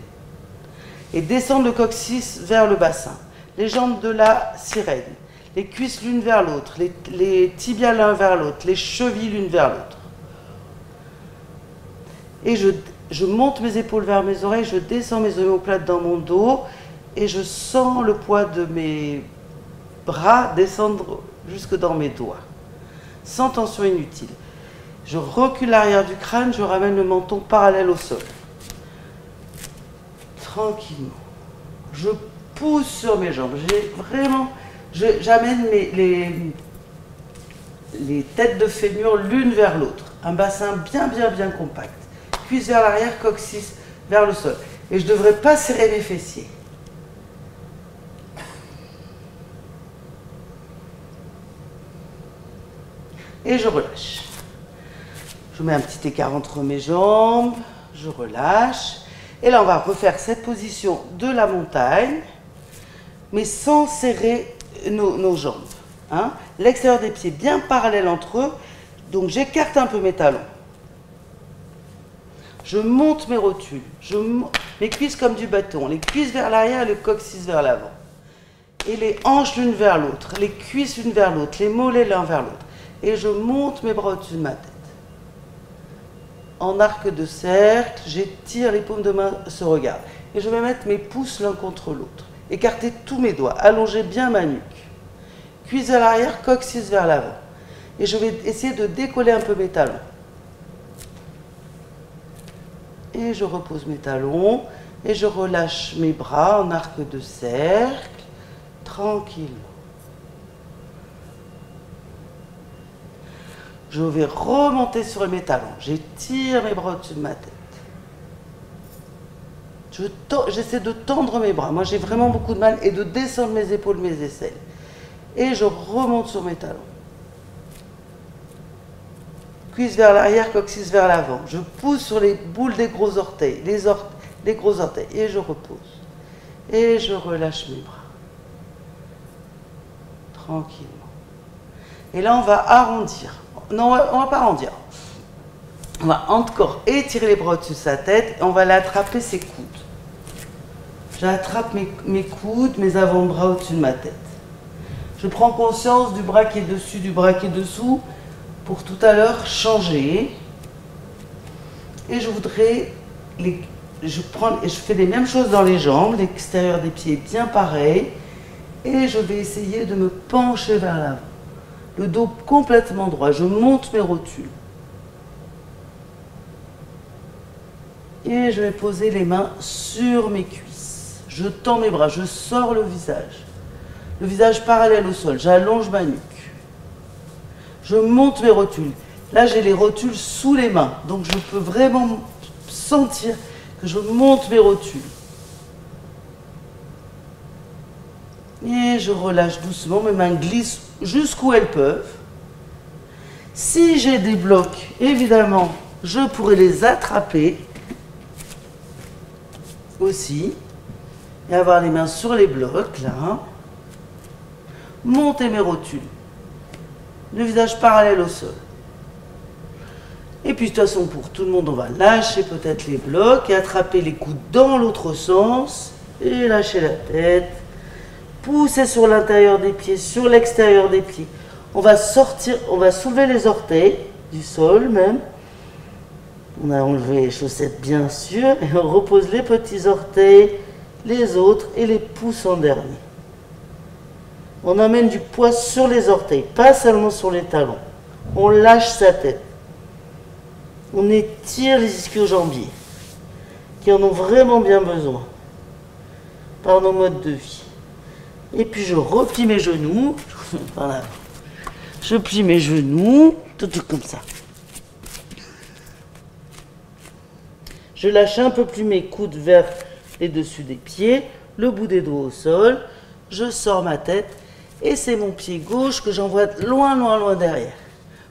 et descendre le coccyx vers le bassin, les jambes de la sirène, les cuisses l'une vers l'autre, les tibias l'un vers l'autre, les chevilles l'une vers l'autre. Et je monte mes épaules vers mes oreilles, je descends mes omoplates dans mon dos et je sens le poids de mes bras descendre jusque dans mes doigts, sans tension inutile. Je recule l'arrière du crâne, je ramène le menton parallèle au sol. Tranquillement. Je pousse sur mes jambes. J'amène les têtes de fémur l'une vers l'autre. Un bassin bien compact. Cuisse vers l'arrière, coccyx vers le sol. Et je ne devrais pas serrer mes fessiers. Et je relâche. Je mets un petit écart entre mes jambes, je relâche. Et là, on va refaire cette position de la montagne, mais sans serrer nos jambes. Hein. L'extérieur des pieds bien parallèle entre eux, donc j'écarte un peu mes talons. Je monte mes rotules, mes cuisses comme du bâton, les cuisses vers l'arrière et le coccyx vers l'avant. Et les hanches l'une vers l'autre, les cuisses l'une vers l'autre, les mollets l'un vers l'autre. Et je monte mes bras au-dessus de ma tête. En arc de cercle, j'étire, les paumes de main se regardent. Et je vais mettre mes pouces l'un contre l'autre. Écarter tous mes doigts, allonger bien ma nuque. Cuisse à l'arrière, coccyx vers l'avant. Et je vais essayer de décoller un peu mes talons. Et je repose mes talons. Et je relâche mes bras en arc de cercle, tranquillement. Je vais remonter sur mes talons. J'étire mes bras au-dessus de ma tête. J'essaie de tendre mes bras. Moi, j'ai vraiment beaucoup de mal. Et de descendre mes épaules, mes aisselles. Et je remonte sur mes talons. Cuisse vers l'arrière, coccyx vers l'avant. Je pousse sur les boules des gros orteils. Les gros orteils. Et je repose. Et je relâche mes bras. Tranquillement. Et là, on va arrondir. Non, on ne va pas arrondir. On va encore étirer les bras au-dessus de sa tête et on va l'attraper ses coudes. J'attrape mes coudes, mes avant-bras au-dessus de ma tête. Je prends conscience du bras qui est dessus, du bras qui est dessous, pour tout à l'heure changer. Et je voudrais... je fais les mêmes choses dans les jambes, l'extérieur des pieds est bien pareil. Et je vais essayer de me pencher vers l'avant. Le dos complètement droit, je monte mes rotules. Et je vais poser les mains sur mes cuisses. Je tends mes bras, je sors le visage. Le visage parallèle au sol, j'allonge ma nuque. Je monte mes rotules. Là, j'ai les rotules sous les mains, donc je peux vraiment sentir que je monte mes rotules. Et je relâche doucement, mes mains glissent jusqu'où elles peuvent. Si j'ai des blocs, évidemment, je pourrais les attraper aussi. Et avoir les mains sur les blocs, là. Monter mes rotules. Le visage parallèle au sol. Et puis de toute façon, pour tout le monde, on va lâcher peut-être les blocs et attraper les coudes dans l'autre sens. Et lâcher la tête. Pousser sur l'intérieur des pieds, sur l'extérieur des pieds. On va soulever les orteils du sol même. On a enlevé les chaussettes bien sûr. Et on repose les petits orteils, les autres et les pouces en dernier. On amène du poids sur les orteils, pas seulement sur les talons. On lâche sa tête. On étire les ischio-jambiers, qui en ont vraiment bien besoin, par nos modes de vie. Et puis je replie mes genoux, voilà. Je plie mes genoux, tout comme ça. Je lâche un peu plus mes coudes vers les dessus des pieds, le bout des doigts au sol. Je sors ma tête et c'est mon pied gauche que j'envoie loin, loin, loin derrière.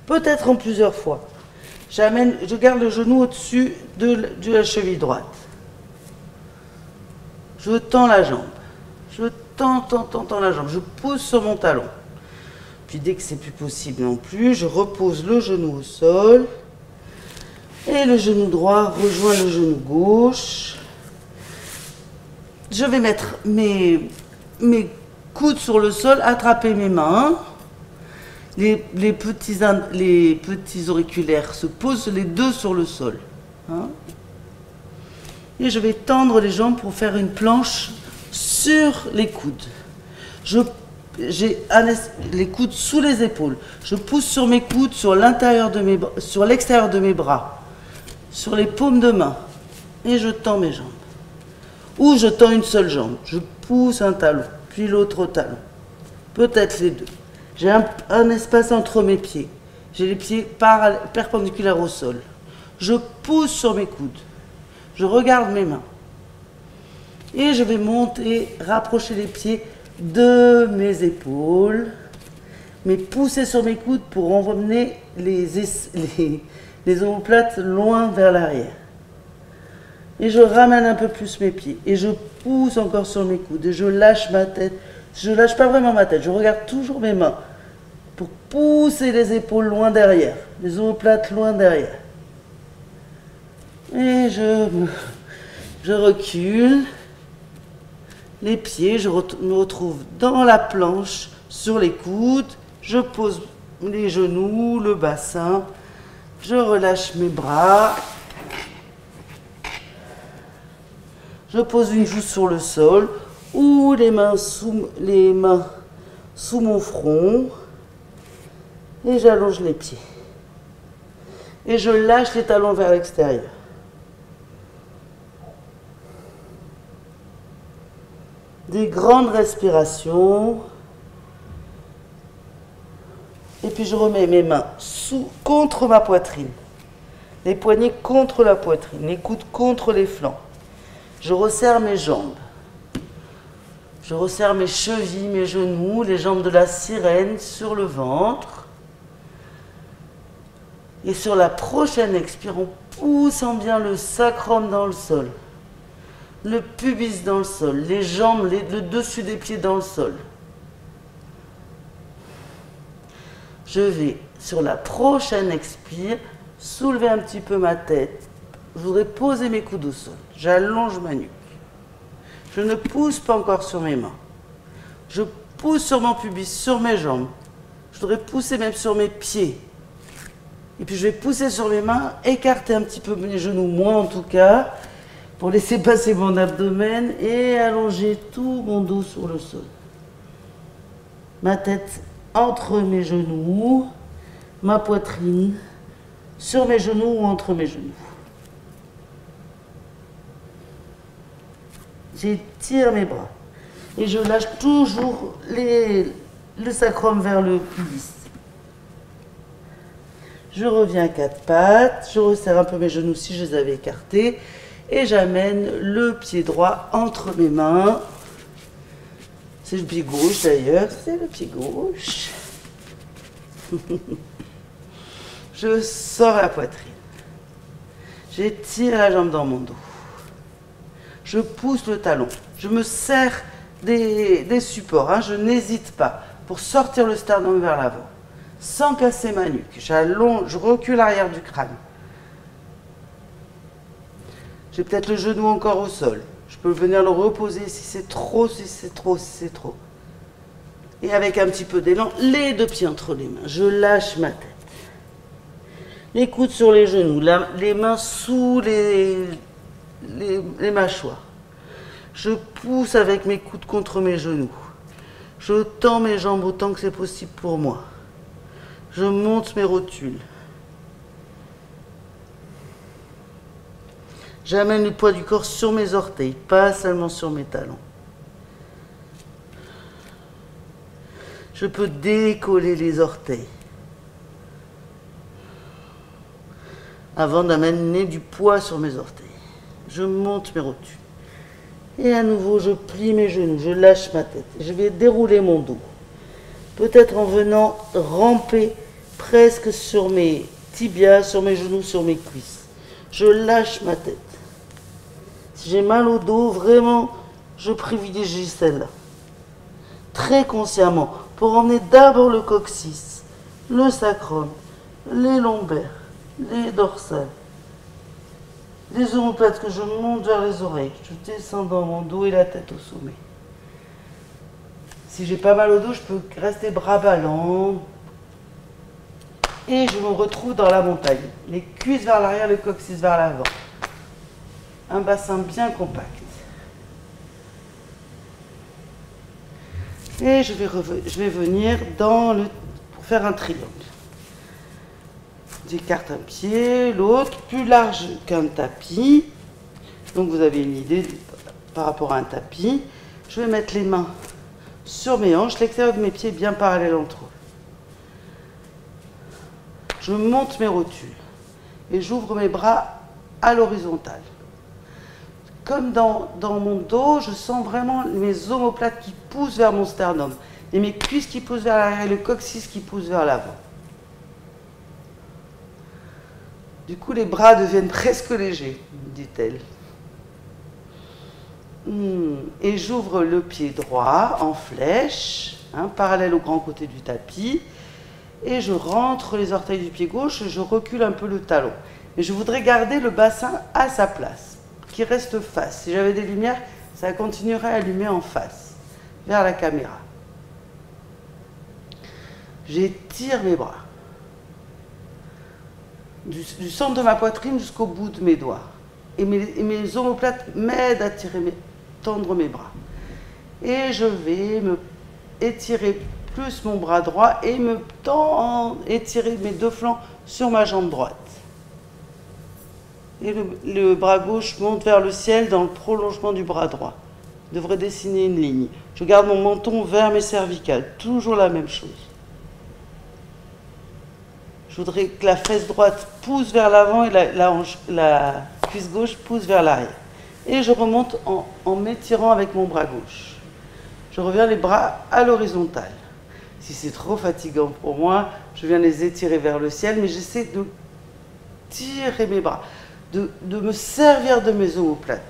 Peut-être en plusieurs fois. Je garde le genou au-dessus de la cheville droite. Je tends la jambe. Je tends la jambe. Je pousse sur mon talon. Puis dès que c'est plus possible non plus, je repose le genou au sol. Et le genou droit rejoint le genou gauche. Je vais mettre mes coudes sur le sol, attraper mes mains. Les petits auriculaires se posent les deux sur le sol. Hein. Et je vais tendre les jambes pour faire une planche sur les coudes. J'ai les coudes sous les épaules. Je pousse sur mes coudes, sur l'extérieur de mes bras, sur les paumes de main. Et je tends mes jambes. Ou je tends une seule jambe. Je pousse un talon, puis l'autre talon. Peut-être les deux. J'ai un espace entre mes pieds. J'ai les pieds perpendiculaires au sol. Je pousse sur mes coudes. Je regarde mes mains. Et je vais monter, rapprocher les pieds de mes épaules. Mais pousser sur mes coudes pour emmener les omoplates loin vers l'arrière. Et je ramène un peu plus mes pieds. Et je pousse encore sur mes coudes. Et je lâche ma tête. Je ne lâche pas vraiment ma tête. Je regarde toujours mes mains. Pour pousser les épaules loin derrière. Les omoplates loin derrière. Et je recule. Les pieds, je me retrouve dans la planche, sur les coudes. Je pose les genoux, le bassin. Je relâche mes bras. Je pose une joue sur le sol ou les mains sous mon front. Et j'allonge les pieds. Et je lâche les talons vers l'extérieur. Des grandes respirations. Et puis je remets mes mains contre ma poitrine. Les poignets contre la poitrine. Les coudes contre les flancs. Je resserre mes jambes. Je resserre mes chevilles, mes genoux, les jambes de la sirène sur le ventre. Et sur la prochaine expire, on poussant bien le sacrum dans le sol. Le pubis dans le sol. Les jambes, le dessus des pieds dans le sol. Je vais, sur la prochaine expire, soulever un petit peu ma tête. Je voudrais poser mes coudes au sol. J'allonge ma nuque. Je ne pousse pas encore sur mes mains. Je pousse sur mon pubis, sur mes jambes. Je voudrais pousser même sur mes pieds. Et puis je vais pousser sur mes mains, écarter un petit peu mes genoux, moi en tout cas, pour laisser passer mon abdomen et allonger tout mon dos sur le sol. Ma tête entre mes genoux, ma poitrine sur mes genoux ou entre mes genoux. J'étire mes bras et je lâche toujours le sacrum vers le pubis. Je reviens à quatre pattes, je resserre un peu mes genoux si je les avais écartés et j'amène le pied droit entre mes mains. C'est le pied gauche d'ailleurs, c'est le pied gauche. Je sors la poitrine. J'étire la jambe dans mon dos. Je pousse le talon. Je me serre des supports, hein, je n'hésite pas pour sortir le sternum vers l'avant, sans casser ma nuque. J'allonge, je recule l'arrière du crâne. J'ai peut-être le genou encore au sol. Je peux venir le reposer si c'est trop, si c'est trop, si c'est trop. Et avec un petit peu d'élan, les deux pieds entre les mains. Je lâche ma tête. Les coudes sur les genoux, les mains sous les mâchoires. Je pousse avec mes coudes contre mes genoux. Je tends mes jambes autant que c'est possible pour moi. Je monte mes rotules. J'amène le poids du corps sur mes orteils, pas seulement sur mes talons. Je peux décoller les orteils. avant d'amener du poids sur mes orteils. Je monte mes rotules. Et à nouveau, je plie mes genoux, je lâche ma tête. Je vais dérouler mon dos. Peut-être en venant ramper presque sur mes tibias, sur mes genoux, sur mes cuisses. Je lâche ma tête. Si j'ai mal au dos, vraiment, je privilégie celle-là. Très consciemment, pour emmener d'abord le coccyx, le sacrum, les lombaires, les dorsales, les omoplates que je monte vers les oreilles. Je descends dans mon dos et la tête au sommet. Si j'ai pas mal au dos, je peux rester bras ballants. Et je me retrouve dans la montagne. Les cuisses vers l'arrière, le coccyx vers l'avant. Un bassin bien compact. Et je vais venir pour faire un triangle. J'écarte un pied, l'autre, plus large qu'un tapis. Donc vous avez une idée par rapport à un tapis. Je vais mettre les mains sur mes hanches, l'extérieur de mes pieds bien parallèle entre eux. Je monte mes rotules et j'ouvre mes bras à l'horizontale. Comme dans mon dos, je sens vraiment mes omoplates qui poussent vers mon sternum et mes cuisses qui poussent vers l'arrière et le coccyx qui pousse vers l'avant. Du coup, les bras deviennent presque légers, dit-elle. Et j'ouvre le pied droit en flèche, parallèle au grand côté du tapis. Et je rentre les orteils du pied gauche et je recule un peu le talon. Mais je voudrais garder le bassin à sa place, qui reste face. Si j'avais des lumières, ça continuerait à allumer en face, vers la caméra. J'étire mes bras. Du centre de ma poitrine jusqu'au bout de mes doigts. Et mes omoplates m'aident à tendre mes bras. Et je vais me étirer plus mon bras droit et étirer mes deux flancs sur ma jambe droite. Et le bras gauche monte vers le ciel dans le prolongement du bras droit. Je devrais dessiner une ligne. Je garde mon menton vers mes cervicales. Toujours la même chose. Je voudrais que la fesse droite pousse vers l'avant et la cuisse gauche pousse vers l'arrière. Et je remonte en m'étirant avec mon bras gauche. Je reviens les bras à l'horizontale. Si c'est trop fatigant pour moi, je viens les étirer vers le ciel, mais j'essaie de tirer mes bras, de me servir de mes omoplates,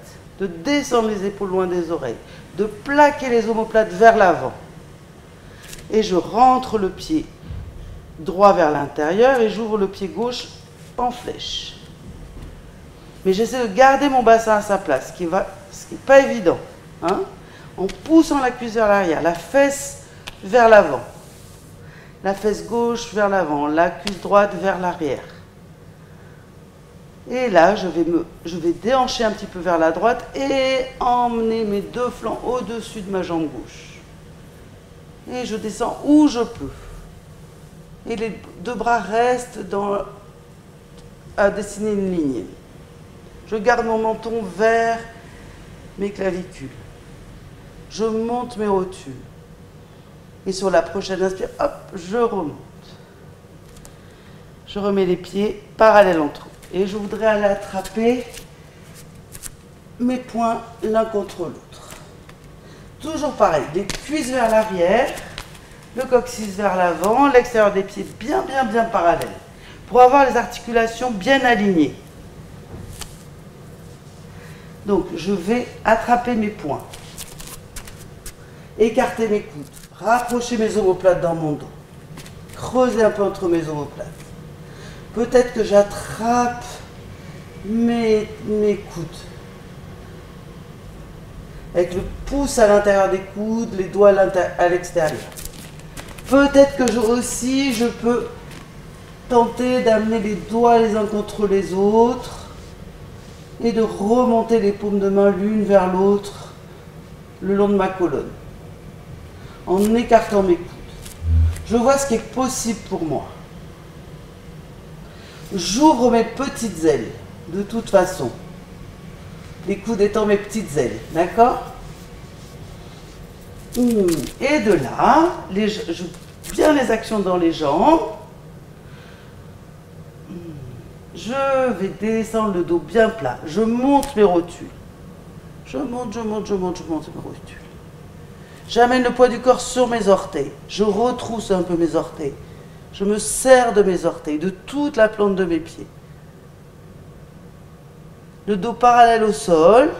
de descendre les épaules loin des oreilles, de plaquer les omoplates vers l'avant. Et je rentre le pied droit vers l'intérieur et j'ouvre le pied gauche en flèche. Mais j'essaie de garder mon bassin à sa place, ce qui n'est pas évident. En poussant la cuisse vers l'arrière, la fesse vers l'avant. La fesse gauche vers l'avant, la cuisse droite vers l'arrière. Et là, je vais déhancher un petit peu vers la droite et emmener mes deux flancs au-dessus de ma jambe gauche. Et je descends où je peux. Et les deux bras restent à dessiner une ligne. Je garde mon menton vers mes clavicules. Je monte mes rotules. Et sur la prochaine inspire, hop, je remonte. Je remets les pieds parallèles entre eux. Et je voudrais aller attraper mes poings l'un contre l'autre. Toujours pareil, les cuisses vers l'arrière, le coccyx vers l'avant, l'extérieur des pieds bien parallèle. Pour avoir les articulations bien alignées. Donc, je vais attraper mes poings. Écarter mes coudes. Rapprocher mes omoplates dans mon dos. Creuser un peu entre mes omoplates. Peut-être que j'attrape mes coudes. Avec le pouce à l'intérieur des coudes, les doigts à l'extérieur. Peut-être que je peux tenter d'amener les doigts les uns contre les autres et de remonter les paumes de main l'une vers l'autre le long de ma colonne. En écartant mes coudes. Je vois ce qui est possible pour moi. J'ouvre mes petites ailes, de toute façon. Les coudes étant mes petites ailes, d'accord? Et de là, bien les actions dans les jambes. Je vais descendre le dos bien plat. Je monte mes rotules. Je monte mes rotules. J'amène le poids du corps sur mes orteils. Je retrousse un peu mes orteils. Je me serre de mes orteils, de toute la plante de mes pieds. Le dos parallèle au sol.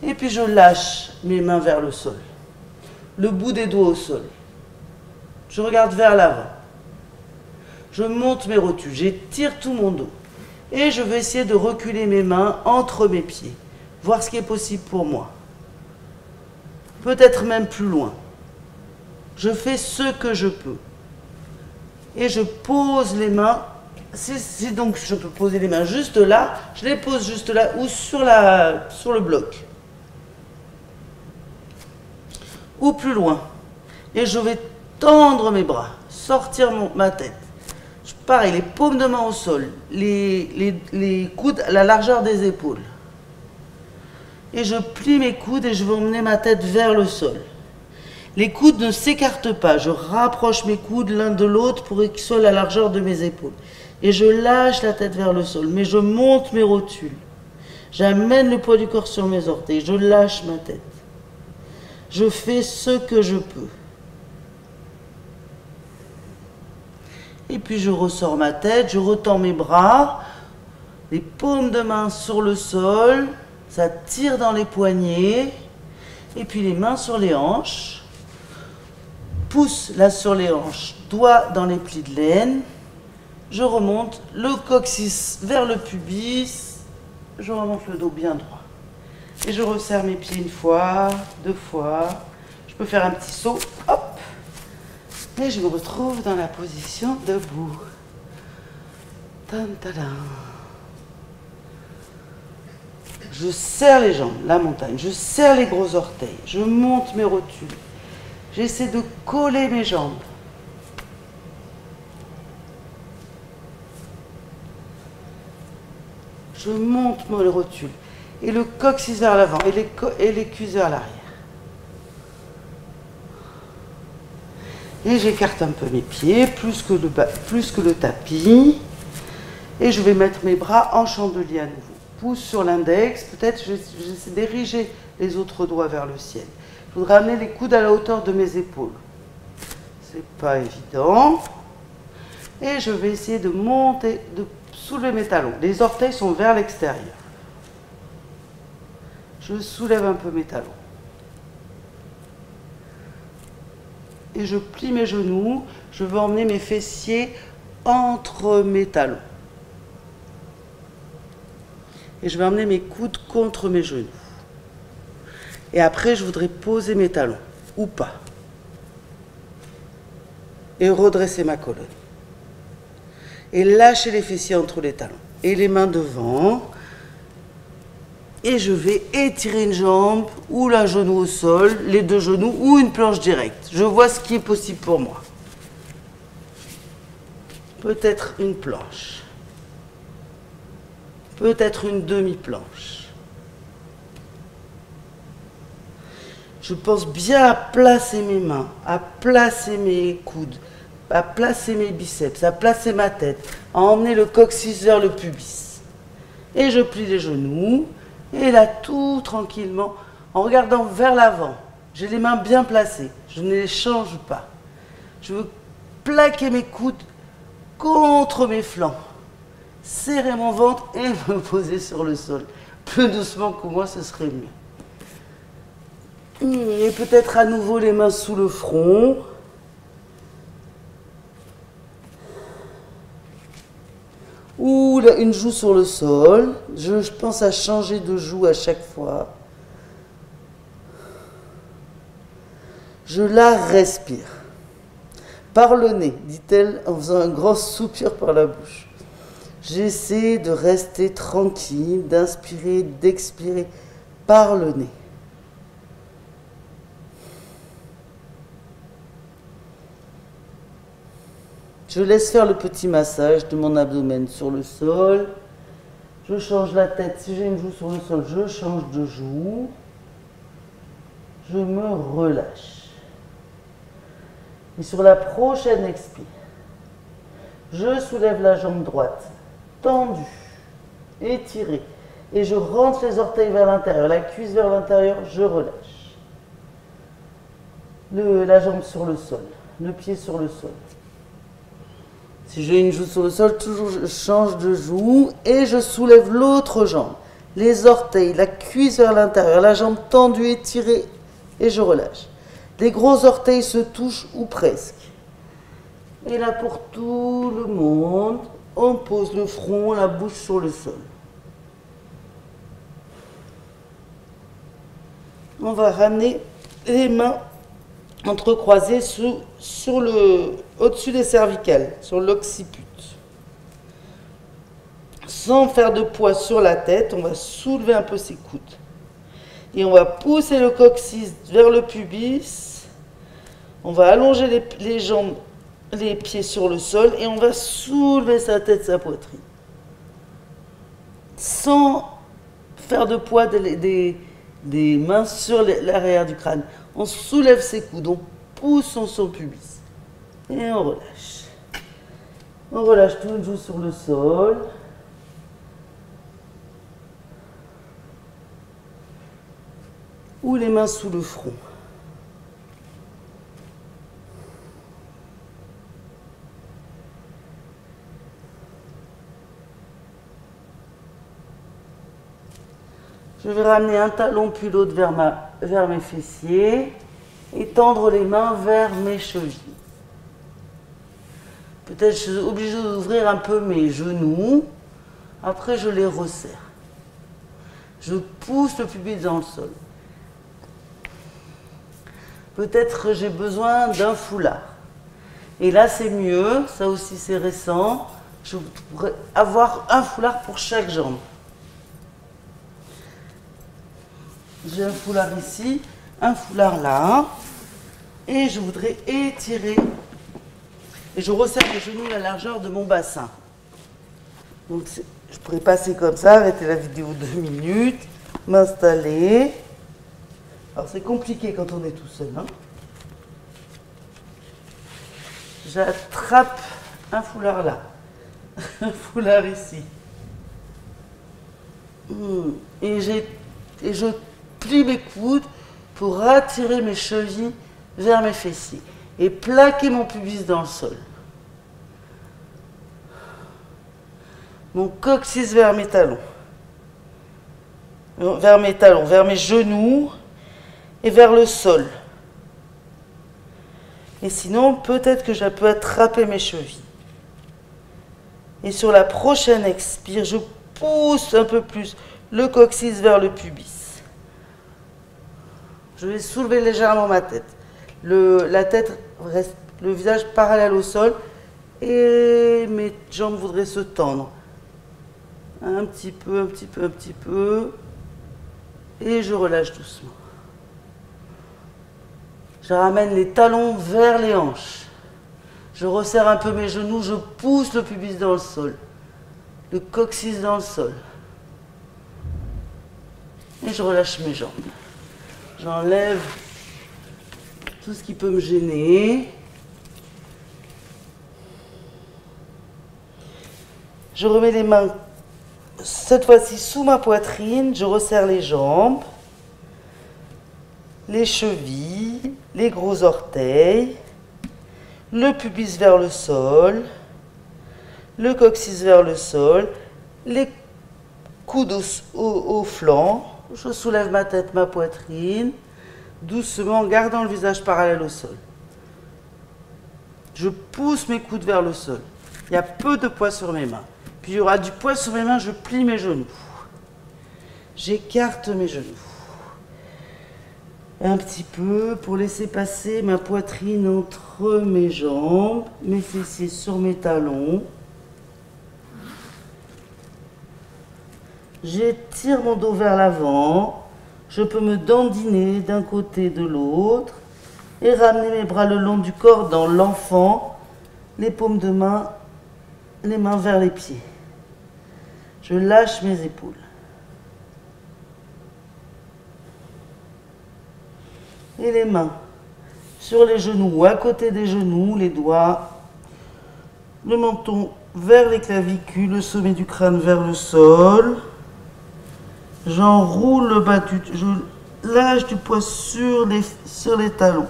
Et puis je lâche mes mains vers le sol. Le bout des doigts au sol. Je regarde vers l'avant. Je monte mes rotules. J'étire tout mon dos. Et je vais essayer de reculer mes mains entre mes pieds. Voir ce qui est possible pour moi. Peut-être même plus loin. Je fais ce que je peux. Et je pose les mains. Si donc je peux poser les mains juste là, je les pose juste là ou sur le bloc. Ou plus loin. Et je vais tendre mes bras, sortir ma tête. Pareil, les paumes de main au sol, les coudes à la largeur des épaules. Et je plie mes coudes et je vais emmener ma tête vers le sol. Les coudes ne s'écartent pas, je rapproche mes coudes l'un de l'autre pour qu'ils soient à la largeur de mes épaules. Et je lâche la tête vers le sol, mais je monte mes rotules. J'amène le poids du corps sur mes orteils, je lâche ma tête. Je fais ce que je peux. Et puis je ressors ma tête, je retends mes bras, les paumes de main sur le sol, ça tire dans les poignets, et puis les mains sur les hanches, pouce là sur les hanches, doigts dans les plis de laine, je remonte le coccyx vers le pubis, je remonte le dos bien droit. Et je resserre mes pieds une fois, deux fois, je peux faire un petit saut, hop. Et je me retrouve dans la position debout. Je serre les jambes, la montagne. Je serre les gros orteils. Je monte mes rotules. J'essaie de coller mes jambes. Je monte mes rotules. Et le coccyx vers l'avant et les cuisses vers l'arrière. Et j'écarte un peu mes pieds, plus que le tapis. Et je vais mettre mes bras en chandelier à nouveau. Pouce sur l'index, peut-être j'essaie d'ériger les autres doigts vers le ciel. Je voudrais amener les coudes à la hauteur de mes épaules. C'est pas évident. Et je vais essayer de monter, de soulever mes talons. Les orteils sont vers l'extérieur. Je soulève un peu mes talons. Et je plie mes genoux, je vais emmener mes fessiers entre mes talons. Et je vais emmener mes coudes contre mes genoux. Et après, je voudrais poser mes talons, ou pas. Et redresser ma colonne. Et lâcher les fessiers entre les talons. Et les mains devant. Et je vais étirer une jambe, ou un genou au sol, les deux genoux, ou une planche directe. Je vois ce qui est possible pour moi. Peut-être une planche. Peut-être une demi-planche. Je pense bien à placer mes mains, à placer mes coudes, à placer mes biceps, à placer ma tête, à emmener le coccyx vers le pubis. Et je plie les genoux. Et là, tout tranquillement, en regardant vers l'avant, j'ai les mains bien placées, je ne les change pas. Je veux plaquer mes coudes contre mes flancs, serrer mon ventre et me poser sur le sol. Plus doucement que moi, ce serait mieux. Et peut-être à nouveau les mains sous le front. Ou une joue sur le sol. Je pense à changer de joue à chaque fois. Je la respire. Par le nez, dit-elle en faisant un grand soupir par la bouche. J'essaie de rester tranquille, d'inspirer, d'expirer par le nez. Je laisse faire le petit massage de mon abdomen sur le sol. Je change la tête. Si j'ai une joue sur le sol, je change de joue. Je me relâche. Et sur la prochaine expire, je soulève la jambe droite, tendue, étirée. Et je rentre les orteils vers l'intérieur, la cuisse vers l'intérieur, je relâche. La jambe sur le sol, le pied sur le sol. Si j'ai une joue sur le sol, toujours je change de joue et je soulève l'autre jambe. Les orteils, la cuisse vers l'intérieur, la jambe tendue, étirée et je relâche. Les gros orteils se touchent ou presque. Et là pour tout le monde, on pose le front, la bouche sur le sol. On va ramener les mains entrecroisées au-dessus des cervicales, sur l'occiput. Sans faire de poids sur la tête, on va soulever un peu ses coudes. Et on va pousser le coccyx vers le pubis. On va allonger les jambes, les pieds sur le sol et on va soulever sa tête, sa poitrine. Sans faire de poids des mains sur l'arrière du crâne. On soulève ses coudes, on pousse son pubis. Et on relâche. On relâche tout, une joue sur le sol. Ou les mains sous le front. Je vais ramener un talon puis l'autre vers mes fessiers et tendre les mains vers mes chevilles. Peut-être je suis obligée d'ouvrir un peu mes genoux. Après, je les resserre. Je pousse le pubis dans le sol. Peut-être que j'ai besoin d'un foulard. Et là, c'est mieux. Ça aussi, c'est récent. Je pourrais avoir un foulard pour chaque jambe. J'ai un foulard ici, un foulard là, et je voudrais étirer, et je resserre les genoux à la largeur de mon bassin. Donc je pourrais passer comme ça, arrêter la vidéo 2 minutes, m'installer. Alors c'est compliqué quand on est tout seul. Hein. J'attrape un foulard là, un foulard ici. Et je plie mes coudes pour attirer mes chevilles vers mes fessiers et plaquer mon pubis dans le sol. Mon coccyx vers mes talons. Vers mes genoux et vers le sol. Et sinon, peut-être que je peux attraper mes chevilles. Et sur la prochaine expire, je pousse un peu plus le coccyx vers le pubis. Je vais soulever légèrement ma tête. La tête reste, le visage parallèle au sol et mes jambes voudraient se tendre. Un petit peu, un petit peu, un petit peu. Et je relâche doucement. Je ramène les talons vers les hanches. Je resserre un peu mes genoux, je pousse le pubis dans le sol. Le coccyx dans le sol. Et je relâche mes jambes. J'enlève tout ce qui peut me gêner. Je remets les mains, cette fois-ci sous ma poitrine. Je resserre les jambes, les chevilles, les gros orteils, le pubis vers le sol, le coccyx vers le sol, les coudes au flanc. Je soulève ma tête, ma poitrine, doucement, en gardant le visage parallèle au sol. Je pousse mes coudes vers le sol. Il y a peu de poids sur mes mains. Puis il y aura du poids sur mes mains, je plie mes genoux. J'écarte mes genoux. Un petit peu pour laisser passer ma poitrine entre mes jambes, mes fessiers sur mes talons. J'étire mon dos vers l'avant. Je peux me dandiner d'un côté de l'autre et ramener mes bras le long du corps dans l'enfant, les paumes de main, les mains vers les pieds. Je lâche mes épaules. Et les mains sur les genoux ou à côté des genoux, les doigts, le menton vers les clavicules, le sommet du crâne vers le sol. J'enroule le bas je lâche du poids sur les talons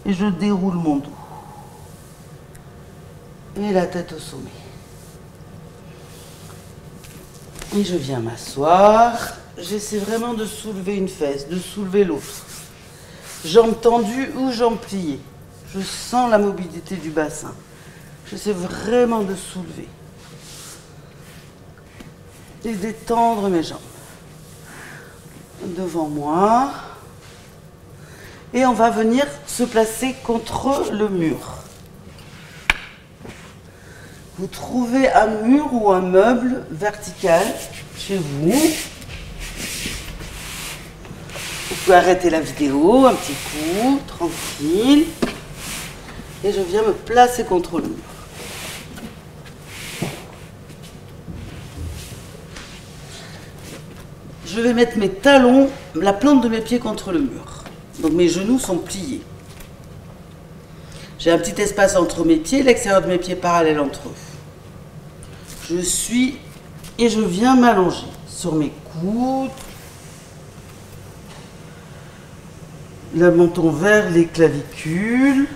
et je déroule mon dos. Et la tête au sommet. Et je viens m'asseoir. J'essaie vraiment de soulever une fesse, de soulever l'autre. Jambes tendues ou jambes pliées. Je sens la mobilité du bassin. J'essaie vraiment de soulever. Et d'étendre mes jambes. Devant moi. Et on va venir se placer contre le mur. Vous trouvez un mur ou un meuble vertical chez vous. Vous pouvez arrêter la vidéo un petit coup, tranquille. Et je viens me placer contre le mur. Je vais mettre mes talons, la plante de mes pieds contre le mur. Donc mes genoux sont pliés. J'ai un petit espace entre mes pieds, l'extérieur de mes pieds parallèle entre eux. Je suis et je viens m'allonger sur mes coudes. Le menton vers les clavicules.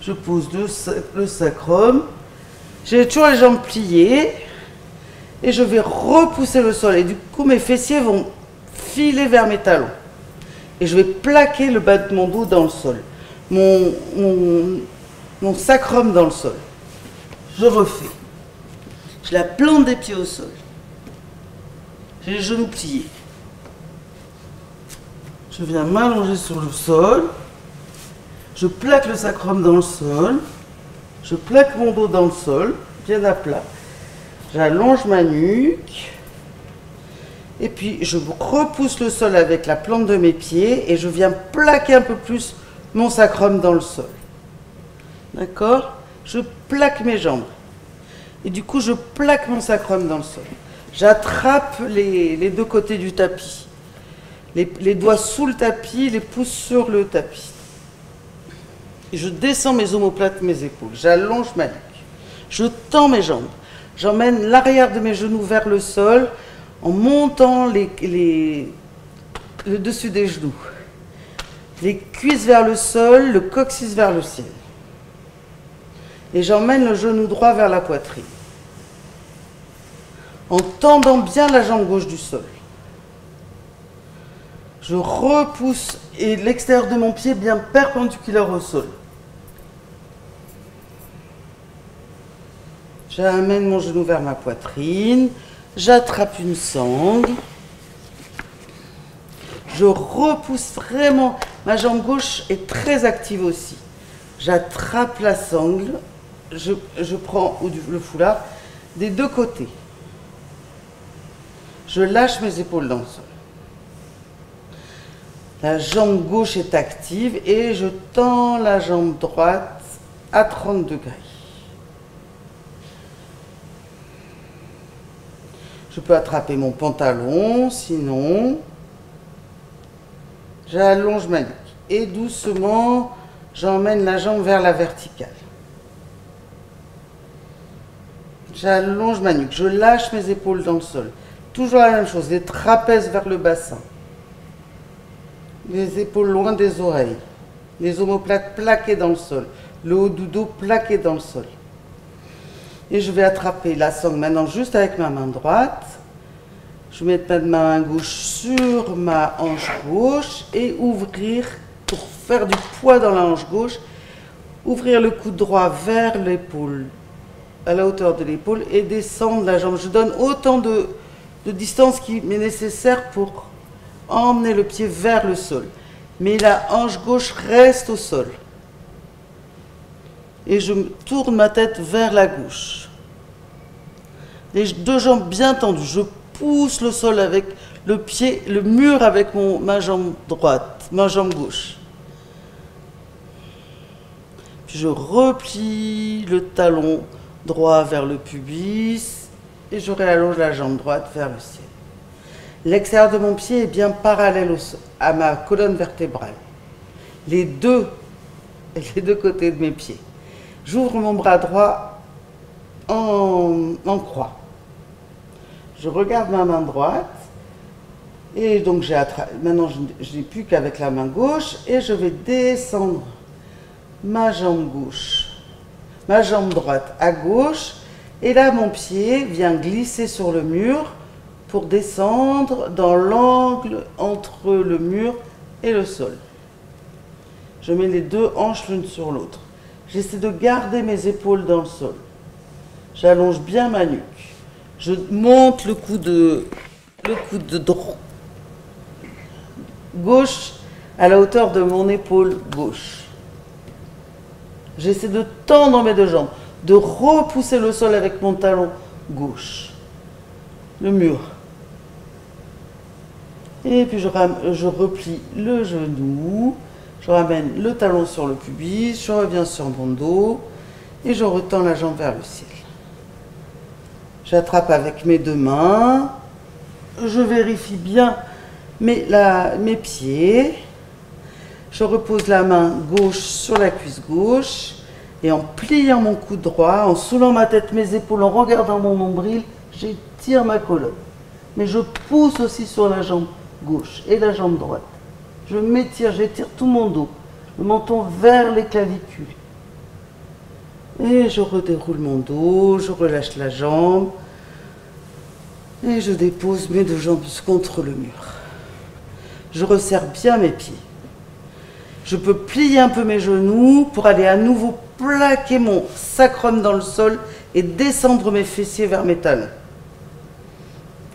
Je pose le sacrum. J'ai toujours les jambes pliées. Et je vais repousser le sol. Et du coup, mes fessiers vont filer vers mes talons. Et je vais plaquer le bas de mon dos dans le sol. Mon sacrum dans le sol. Je refais. Je la plante des pieds au sol. J'ai les genoux pliés. Je viens m'allonger sur le sol. Je plaque le sacrum dans le sol. Je plaque mon dos dans le sol, bien à plat. J'allonge ma nuque. Et puis je repousse le sol avec la plante de mes pieds et je viens plaquer un peu plus mon sacrum dans le sol. D'accord? Je plaque mes jambes. Et du coup, je plaque mon sacrum dans le sol. J'attrape les deux côtés du tapis. Les doigts sous le tapis, les pouces sur le tapis. Et je descends mes omoplates, mes épaules. J'allonge ma nuque. Je tends mes jambes. J'emmène l'arrière de mes genoux vers le sol en montant le dessus des genoux. Les cuisses vers le sol, le coccyx vers le ciel. Et j'emmène le genou droit vers la poitrine. En tendant bien la jambe gauche du sol. Je repousse et l'extérieur de mon pied bien perpendiculaire au sol. J'amène mon genou vers ma poitrine. J'attrape une sangle. Je repousse vraiment. Ma jambe gauche est très active aussi. J'attrape la sangle. Je prends le foulard des deux côtés. Je lâche mes épaules dans le sol. La jambe gauche est active et je tends la jambe droite à 30 degrés. Je peux attraper mon pantalon, sinon j'allonge ma nuque. Et doucement, j'emmène la jambe vers la verticale. J'allonge ma nuque, je lâche mes épaules dans le sol. Toujours la même chose, les trapèzes vers le bassin. Les épaules loin des oreilles. Les omoplates plaquées dans le sol. Le haut du dos plaqué dans le sol. Et je vais attraper la sangle maintenant juste avec ma main droite. Je vais mettre ma main gauche sur ma hanche gauche et ouvrir, pour faire du poids dans la hanche gauche, ouvrir le coude droit vers l'épaule, à la hauteur de l'épaule et descendre la jambe. Je donne autant de distance qui m'est nécessaire pour emmener le pied vers le sol. Mais la hanche gauche reste au sol. Et je tourne ma tête vers la gauche. Les deux jambes bien tendues. Je pousse le sol avec le pied, le mur avec ma jambe droite, ma jambe gauche. Puis je replie le talon droit vers le pubis et je réallonge la jambe droite vers le ciel. L'extérieur de mon pied est bien parallèle à ma colonne vertébrale. Les deux côtés de mes pieds. J'ouvre mon bras droit en croix. Je regarde ma main droite et donc maintenant je n'ai plus qu'avec la main gauche et je vais descendre ma jambe gauche, ma jambe droite à gauche et là mon pied vient glisser sur le mur pour descendre dans l'angle entre le mur et le sol. Je mets les deux hanches l'une sur l'autre. J'essaie de garder mes épaules dans le sol. J'allonge bien ma nuque. Je monte le coude gauche à la hauteur de mon épaule gauche. J'essaie de tendre mes deux jambes, de repousser le sol avec mon talon gauche. Le mur. Et puis je replie le genou, je ramène le talon sur le pubis, je reviens sur mon dos et je retends la jambe vers le ciel. J'attrape avec mes deux mains, je vérifie bien mes pieds, je repose la main gauche sur la cuisse gauche et en pliant mon coude droit, en soulevant ma tête, mes épaules, en regardant mon nombril, j'étire ma colonne. Mais je pousse aussi sur la jambe gauche et la jambe droite. Je m'étire, j'étire tout mon dos, le menton vers les clavicules. Et je redéroule mon dos, je relâche la jambe et je dépose mes deux jambes contre le mur. Je resserre bien mes pieds. Je peux plier un peu mes genoux pour aller à nouveau plaquer mon sacrum dans le sol et descendre mes fessiers vers mes talons.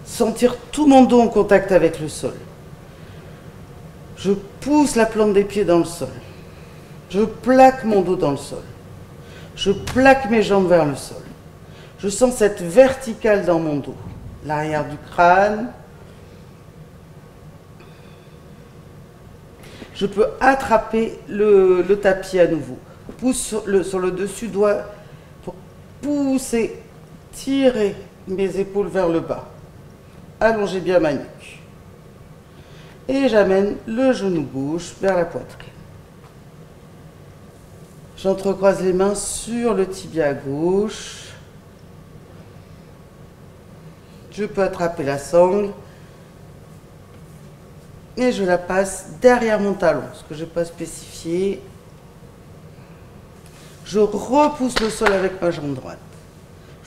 Sentir tout mon dos en contact avec le sol. Je pousse la plante des pieds dans le sol. Je plaque mon dos dans le sol. Je plaque mes jambes vers le sol. Je sens cette verticale dans mon dos. L'arrière du crâne. Je peux attraper le tapis à nouveau. Pousse sur le dessus doigt pour pousser, tirer mes épaules vers le bas. Allongez bien ma nuque. Et j'amène le genou gauche vers la poitrine. J'entrecroise les mains sur le tibia gauche. Je peux attraper la sangle. Et je la passe derrière mon talon, ce que je n'ai pas spécifié. Je repousse le sol avec ma jambe droite.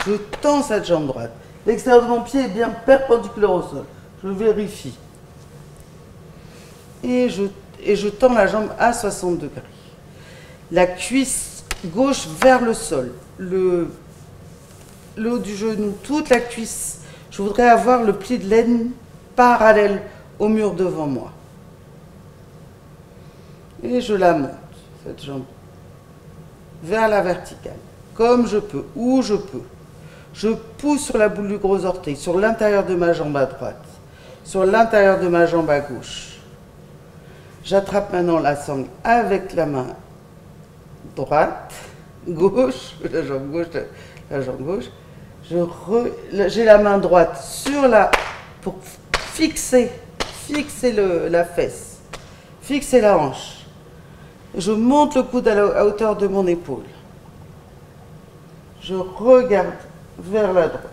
Je tends cette jambe droite. L'extérieur de mon pied est bien perpendiculaire au sol. Je vérifie. Et je tends la jambe à 60 degrés. La cuisse gauche vers le sol. Le haut du genou, toute la cuisse. Je voudrais avoir le pli de laine parallèle au mur devant moi. Et je la monte, cette jambe, vers la verticale, comme je peux, où je peux. Je pousse sur la boule du gros orteil, sur l'intérieur de ma jambe à droite, sur l'intérieur de ma jambe à gauche. J'attrape maintenant la sangle avec la main droite, gauche, la jambe gauche. J'ai la main droite sur pour fixer la fesse, fixer la hanche. Je monte le coude à hauteur de mon épaule. Je regarde vers la droite.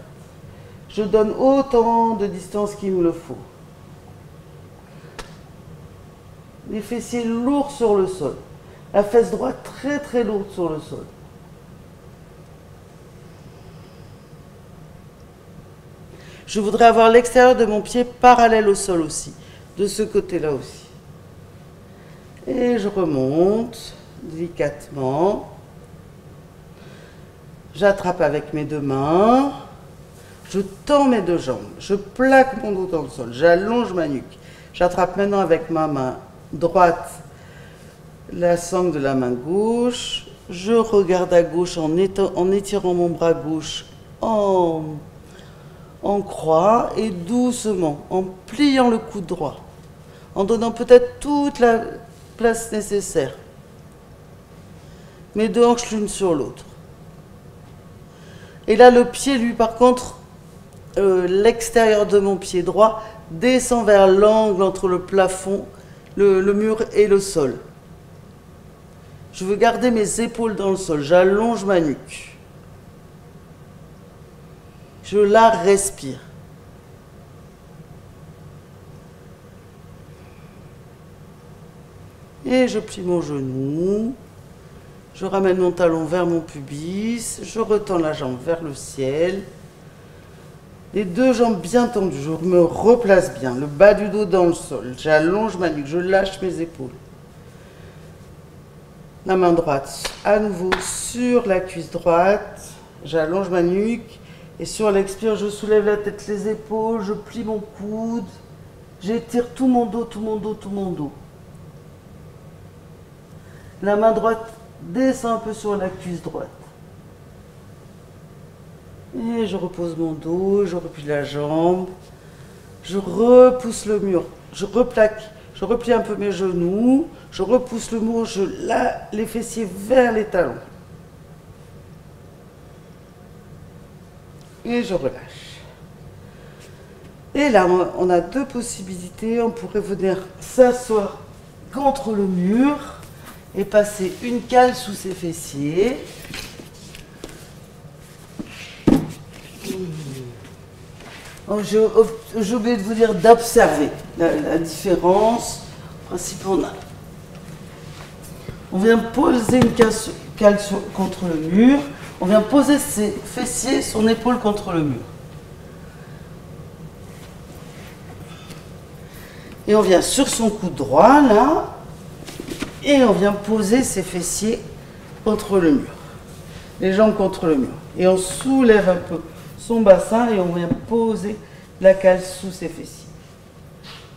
Je donne autant de distance qu'il me le faut. Les fessiers lourds sur le sol. La fesse droite très très lourde sur le sol. Je voudrais avoir l'extérieur de mon pied parallèle au sol aussi, de ce côté-là aussi. Et je remonte délicatement. J'attrape avec mes deux mains. Je tends mes deux jambes. Je plaque mon dos dans le sol. J'allonge ma nuque. J'attrape maintenant avec ma main droite la sangle de la main gauche. Je regarde à gauche en étirant mon bras gauche en croix et doucement, en pliant le coude droit, en donnant peut-être toute la place nécessaire. Mes deux hanches l'une sur l'autre. Et là, le pied, lui, par contre, l'extérieur de mon pied droit descend vers l'angle entre le plafond, le mur et le sol. Je veux garder mes épaules dans le sol. J'allonge ma nuque. Je la respire. Et je plie mon genou. Je ramène mon talon vers mon pubis. Je retends la jambe vers le ciel. Les deux jambes bien tendues. Je me replace bien. Le bas du dos dans le sol. J'allonge ma nuque. Je lâche mes épaules. La main droite à nouveau sur la cuisse droite. J'allonge ma nuque. Et sur l'expire, je soulève la tête, les épaules. Je plie mon coude. J'étire tout mon dos, tout mon dos, tout mon dos. La main droite descend un peu sur la cuisse droite. Et je repose mon dos, je replie la jambe. Je repousse le mur. Je replaque. Je replie un peu mes genoux. Je repousse le mur. Je lâche les fessiers vers les talons. Et je relâche. Et là, on a deux possibilités. On pourrait venir s'asseoir contre le mur et passer une cale sous ses fessiers. Oh, j'ai oublié de vous dire d'observer la différence. En principe, on vient poser une cale contre le mur. On vient poser ses fessiers, son épaule contre le mur. Et on vient sur son coude droit, là. Et on vient poser ses fessiers contre le mur. Les jambes contre le mur. Et on soulève un peu son bassin et on vient poser la cale sous ses fessiers.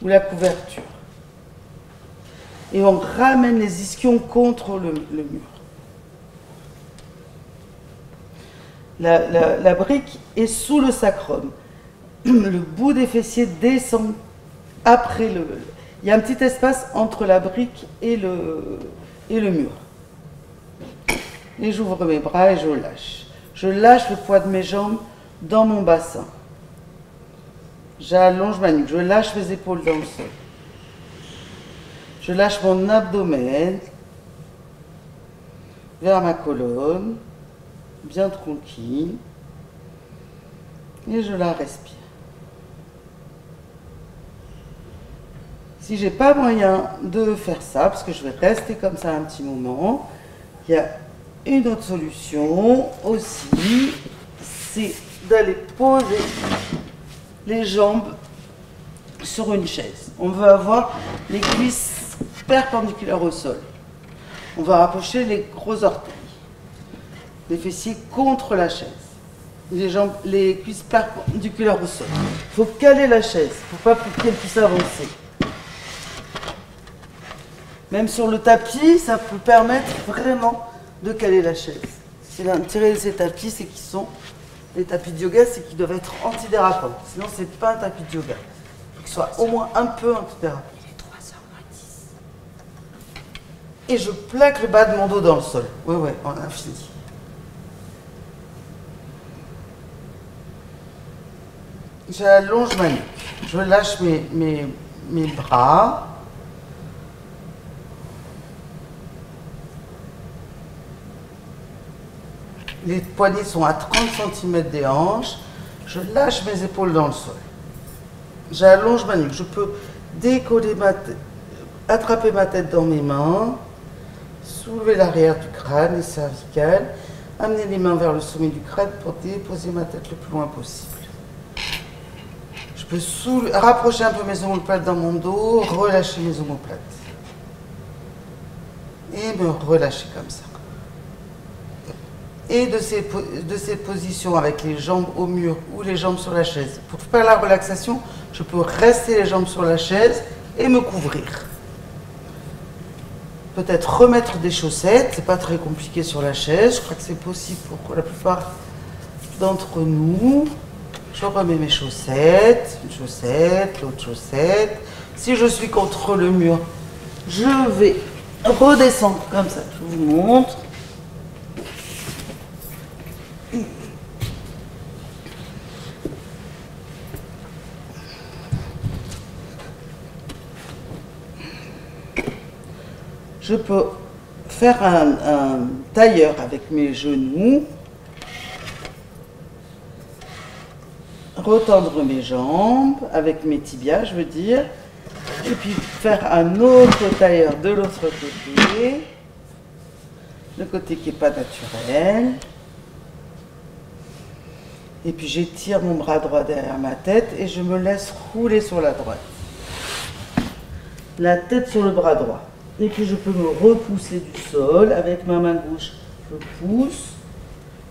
Ou la couverture. Et on ramène les ischions contre le mur. La brique est sous le sacrum. Le bout des fessiers descend après le... Il y a un petit espace entre la brique et le mur. Et j'ouvre mes bras et je lâche. Je lâche le poids de mes jambes dans mon bassin. J'allonge ma nuque. Je lâche mes épaules dans le sol. Je lâche mon abdomen vers ma colonne, bien tranquille. Et je la respire. Si j'ai pas moyen de faire ça, parce que je vais rester comme ça un petit moment, il y a une autre solution aussi, c'est d'aller poser les jambes sur une chaise. On veut avoir les cuisses perpendiculaires au sol. On va rapprocher les gros orteils, les fessiers contre la chaise. Les cuisses perpendiculaires au sol. Il faut caler la chaise pour qu'elle puisse avancer. Même sur le tapis, ça peut permettre vraiment de caler la chaise. C'est l'intérêt de ces tapis, c'est qu'ils sont... Les tapis de yoga, c'est qu'ils doivent être antidérapants. Sinon, c'est pas un tapis de yoga. Il faut qu'il soit au moins un peu antidérapant. Il est 3h moins 10. Et je plaque le bas de mon dos dans le sol. Ouais, on a fini. J'allonge ma nuque. Je lâche mes bras. Les poignets sont à 30 cm des hanches. Je lâche mes épaules dans le sol. J'allonge ma nuque. Je peux décoller ma tête, attraper ma tête dans mes mains, soulever l'arrière du crâne, les cervicales, amener les mains vers le sommet du crâne pour déposer ma tête le plus loin possible. Je peux rapprocher un peu mes omoplates dans mon dos, relâcher mes omoplates. Et me relâcher comme ça. Et de ces positions avec les jambes au mur ou les jambes sur la chaise. Pour faire la relaxation, je peux rester les jambes sur la chaise et me couvrir. Peut-être remettre des chaussettes, c'est pas très compliqué sur la chaise, je crois que c'est possible pour la plupart d'entre nous. Je remets mes chaussettes, une chaussette, l'autre chaussette. Si je suis contre le mur, je vais redescendre comme ça, je vous montre. Je peux faire un tailleur avec mes genoux retendre mes jambes avec mes tibias, je veux dire. Et puis faire un autre tailleur de l'autre côté. Le côté qui n'est pas naturel. Et puis j'étire mon bras droit derrière ma tête et je me laisse rouler sur la droite. La tête sur le bras droit. Et puis je peux me repousser du sol avec ma main gauche. Je pousse.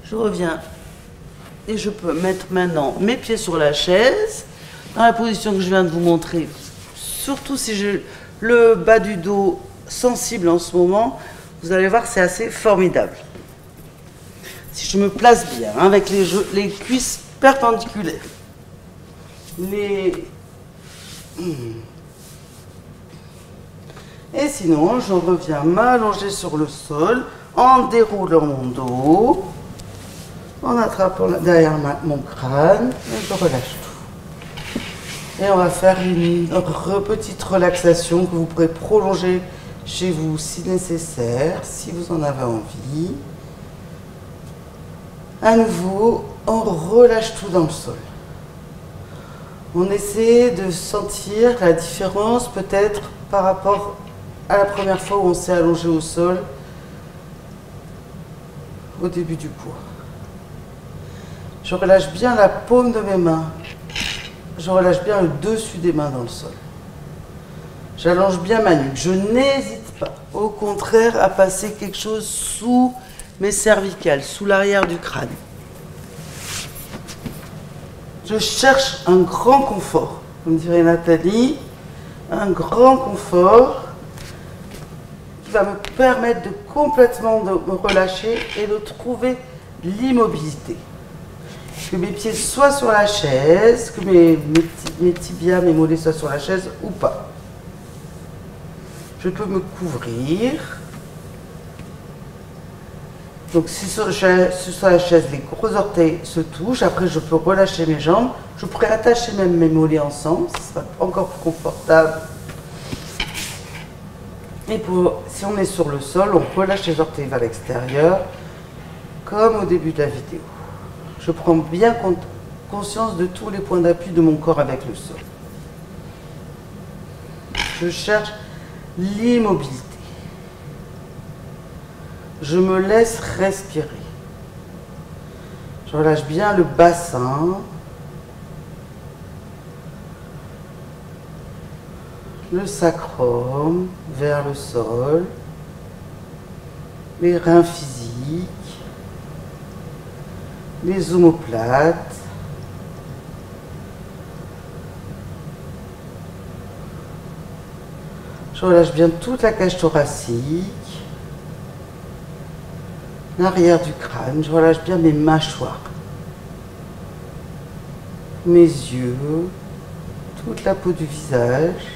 Je reviens. Et je peux mettre maintenant mes pieds sur la chaise. Dans la position que je viens de vous montrer. Surtout si j'ai le bas du dos sensible en ce moment. Vous allez voir, c'est assez formidable. Si je me place bien, hein, avec les cuisses perpendiculaires. Et sinon, je reviens m'allonger sur le sol en déroulant mon dos, en attrapant derrière mon crâne, et je relâche tout. Et on va faire une petite relaxation que vous pourrez prolonger chez vous si nécessaire, si vous en avez envie. À nouveau, on relâche tout dans le sol. On essaie de sentir la différence peut-être par rapport à la première fois où on s'est allongé au sol au début du cours. Je relâche bien la paume de mes mains. Je relâche bien le dessus des mains dans le sol. J'allonge bien ma nuque. Je n'hésite pas, au contraire, à passer quelque chose sous mes cervicales, sous l'arrière du crâne. Je cherche un grand confort, comme dirait Nathalie, un grand confort qui va me permettre de complètement me relâcher et de trouver l'immobilité. Que mes pieds soient sur la chaise, que mes tibias, mes mollets soient sur la chaise ou pas. Je peux me couvrir. Donc si sur la chaise, les gros orteils se touchent, après je peux relâcher mes jambes. Je pourrais attacher même mes mollets ensemble, ce sera encore plus confortable. Et si on est sur le sol, on relâche les orteils vers l'extérieur, comme au début de la vidéo. Je prends bien conscience de tous les points d'appui de mon corps avec le sol. Je cherche l'immobilité. Je me laisse respirer. Je relâche bien le bassin. Le sacrum vers le sol. Les reins physiques. Les omoplates. Je relâche bien toute la cage thoracique. L'arrière du crâne, je relâche bien mes mâchoires, mes yeux, toute la peau du visage.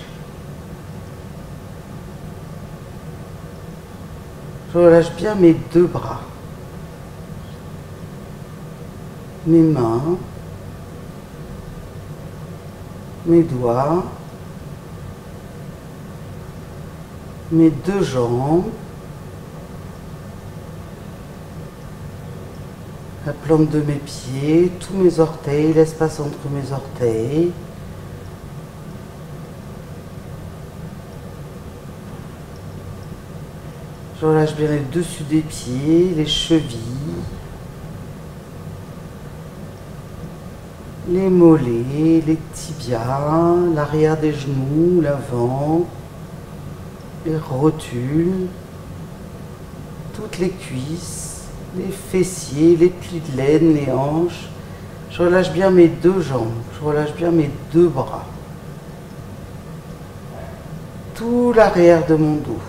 Je relâche bien mes deux bras, mes mains, mes doigts, mes deux jambes, la plante de mes pieds, tous mes orteils, l'espace entre mes orteils. Je relâche bien les dessus des pieds, les chevilles, les mollets, les tibias, l'arrière des genoux, l'avant, les rotules, toutes les cuisses, les fessiers, les plis de laine, les hanches. Je relâche bien mes deux jambes, je relâche bien mes deux bras. Tout l'arrière de mon dos,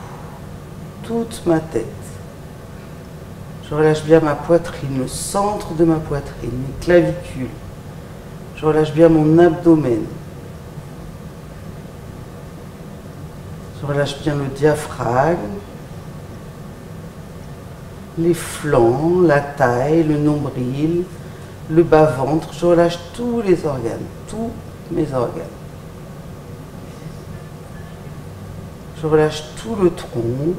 toute ma tête. Je relâche bien ma poitrine, le centre de ma poitrine, mes clavicules. Je relâche bien mon abdomen. Je relâche bien le diaphragme, les flancs, la taille, le nombril, le bas-ventre. Je relâche tous les organes, tous mes organes. Je relâche tout le tronc.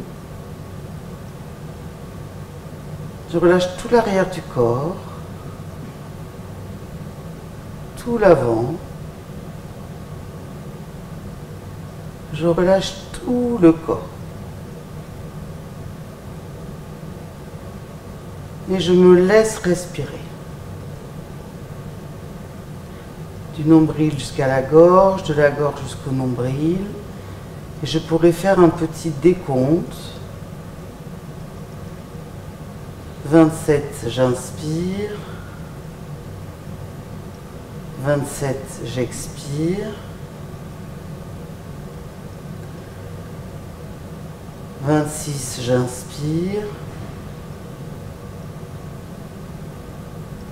Je relâche tout l'arrière du corps, tout l'avant. Je relâche tout le corps. Et je me laisse respirer. Du nombril jusqu'à la gorge, de la gorge jusqu'au nombril. Et je pourrais faire un petit décompte. 27, j'inspire. 27, j'expire. 26, j'inspire.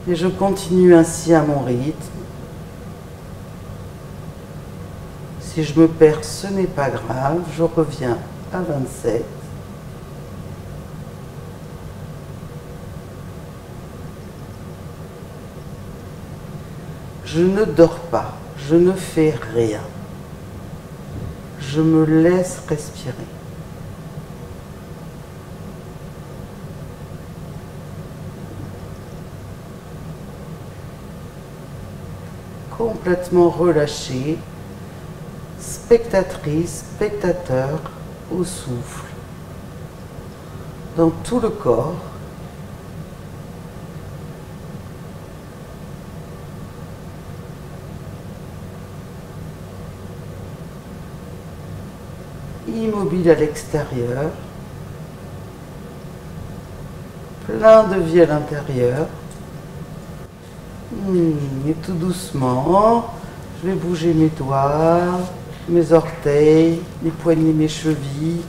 Et je continue ainsi à mon rythme. Si je me perds, ce n'est pas grave. Je reviens à 27. Je ne dors pas. Je ne fais rien. Je me laisse respirer. Complètement relâché, spectatrice, spectateur au souffle, dans tout le corps. Immobile à l'extérieur, plein de vie à l'intérieur. Et tout doucement, je vais bouger mes doigts, mes orteils, mes poignets, mes chevilles.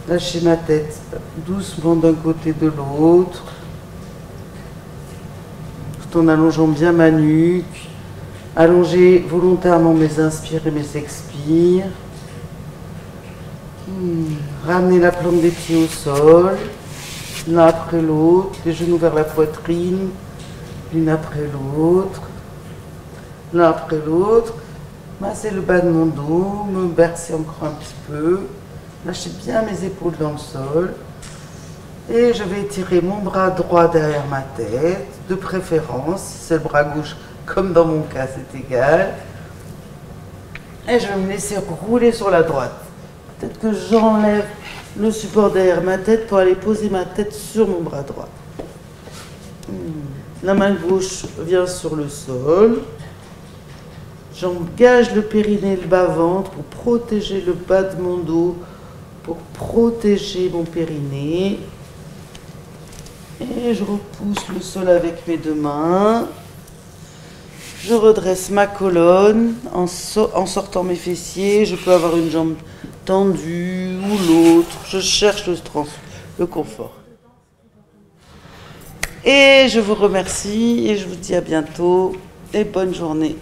Lâcher ma tête doucement d'un côté de l'autre, tout en allongeant bien ma nuque. Allonger volontairement mes inspires et mes expires. Ramener la plante des pieds au sol, l'un après l'autre, les genoux vers la poitrine. L'une après l'autre, l'un après l'autre, masser le bas de mon dos, me bercer encore un petit peu, lâcher bien mes épaules dans le sol, et je vais étirer mon bras droit derrière ma tête, de préférence, si c'est le bras gauche, comme dans mon cas, c'est égal, et je vais me laisser rouler sur la droite. Peut-être que j'enlève le support derrière ma tête pour aller poser ma tête sur mon bras droit. La main gauche vient sur le sol. J'engage le périnée et le bas-ventre pour protéger le bas de mon dos, pour protéger mon périnée. Et je repousse le sol avec mes deux mains. Je redresse ma colonne en sortant mes fessiers. Je peux avoir une jambe tendue ou l'autre. Je cherche le confort. Et je vous remercie et je vous dis à bientôt et bonne journée.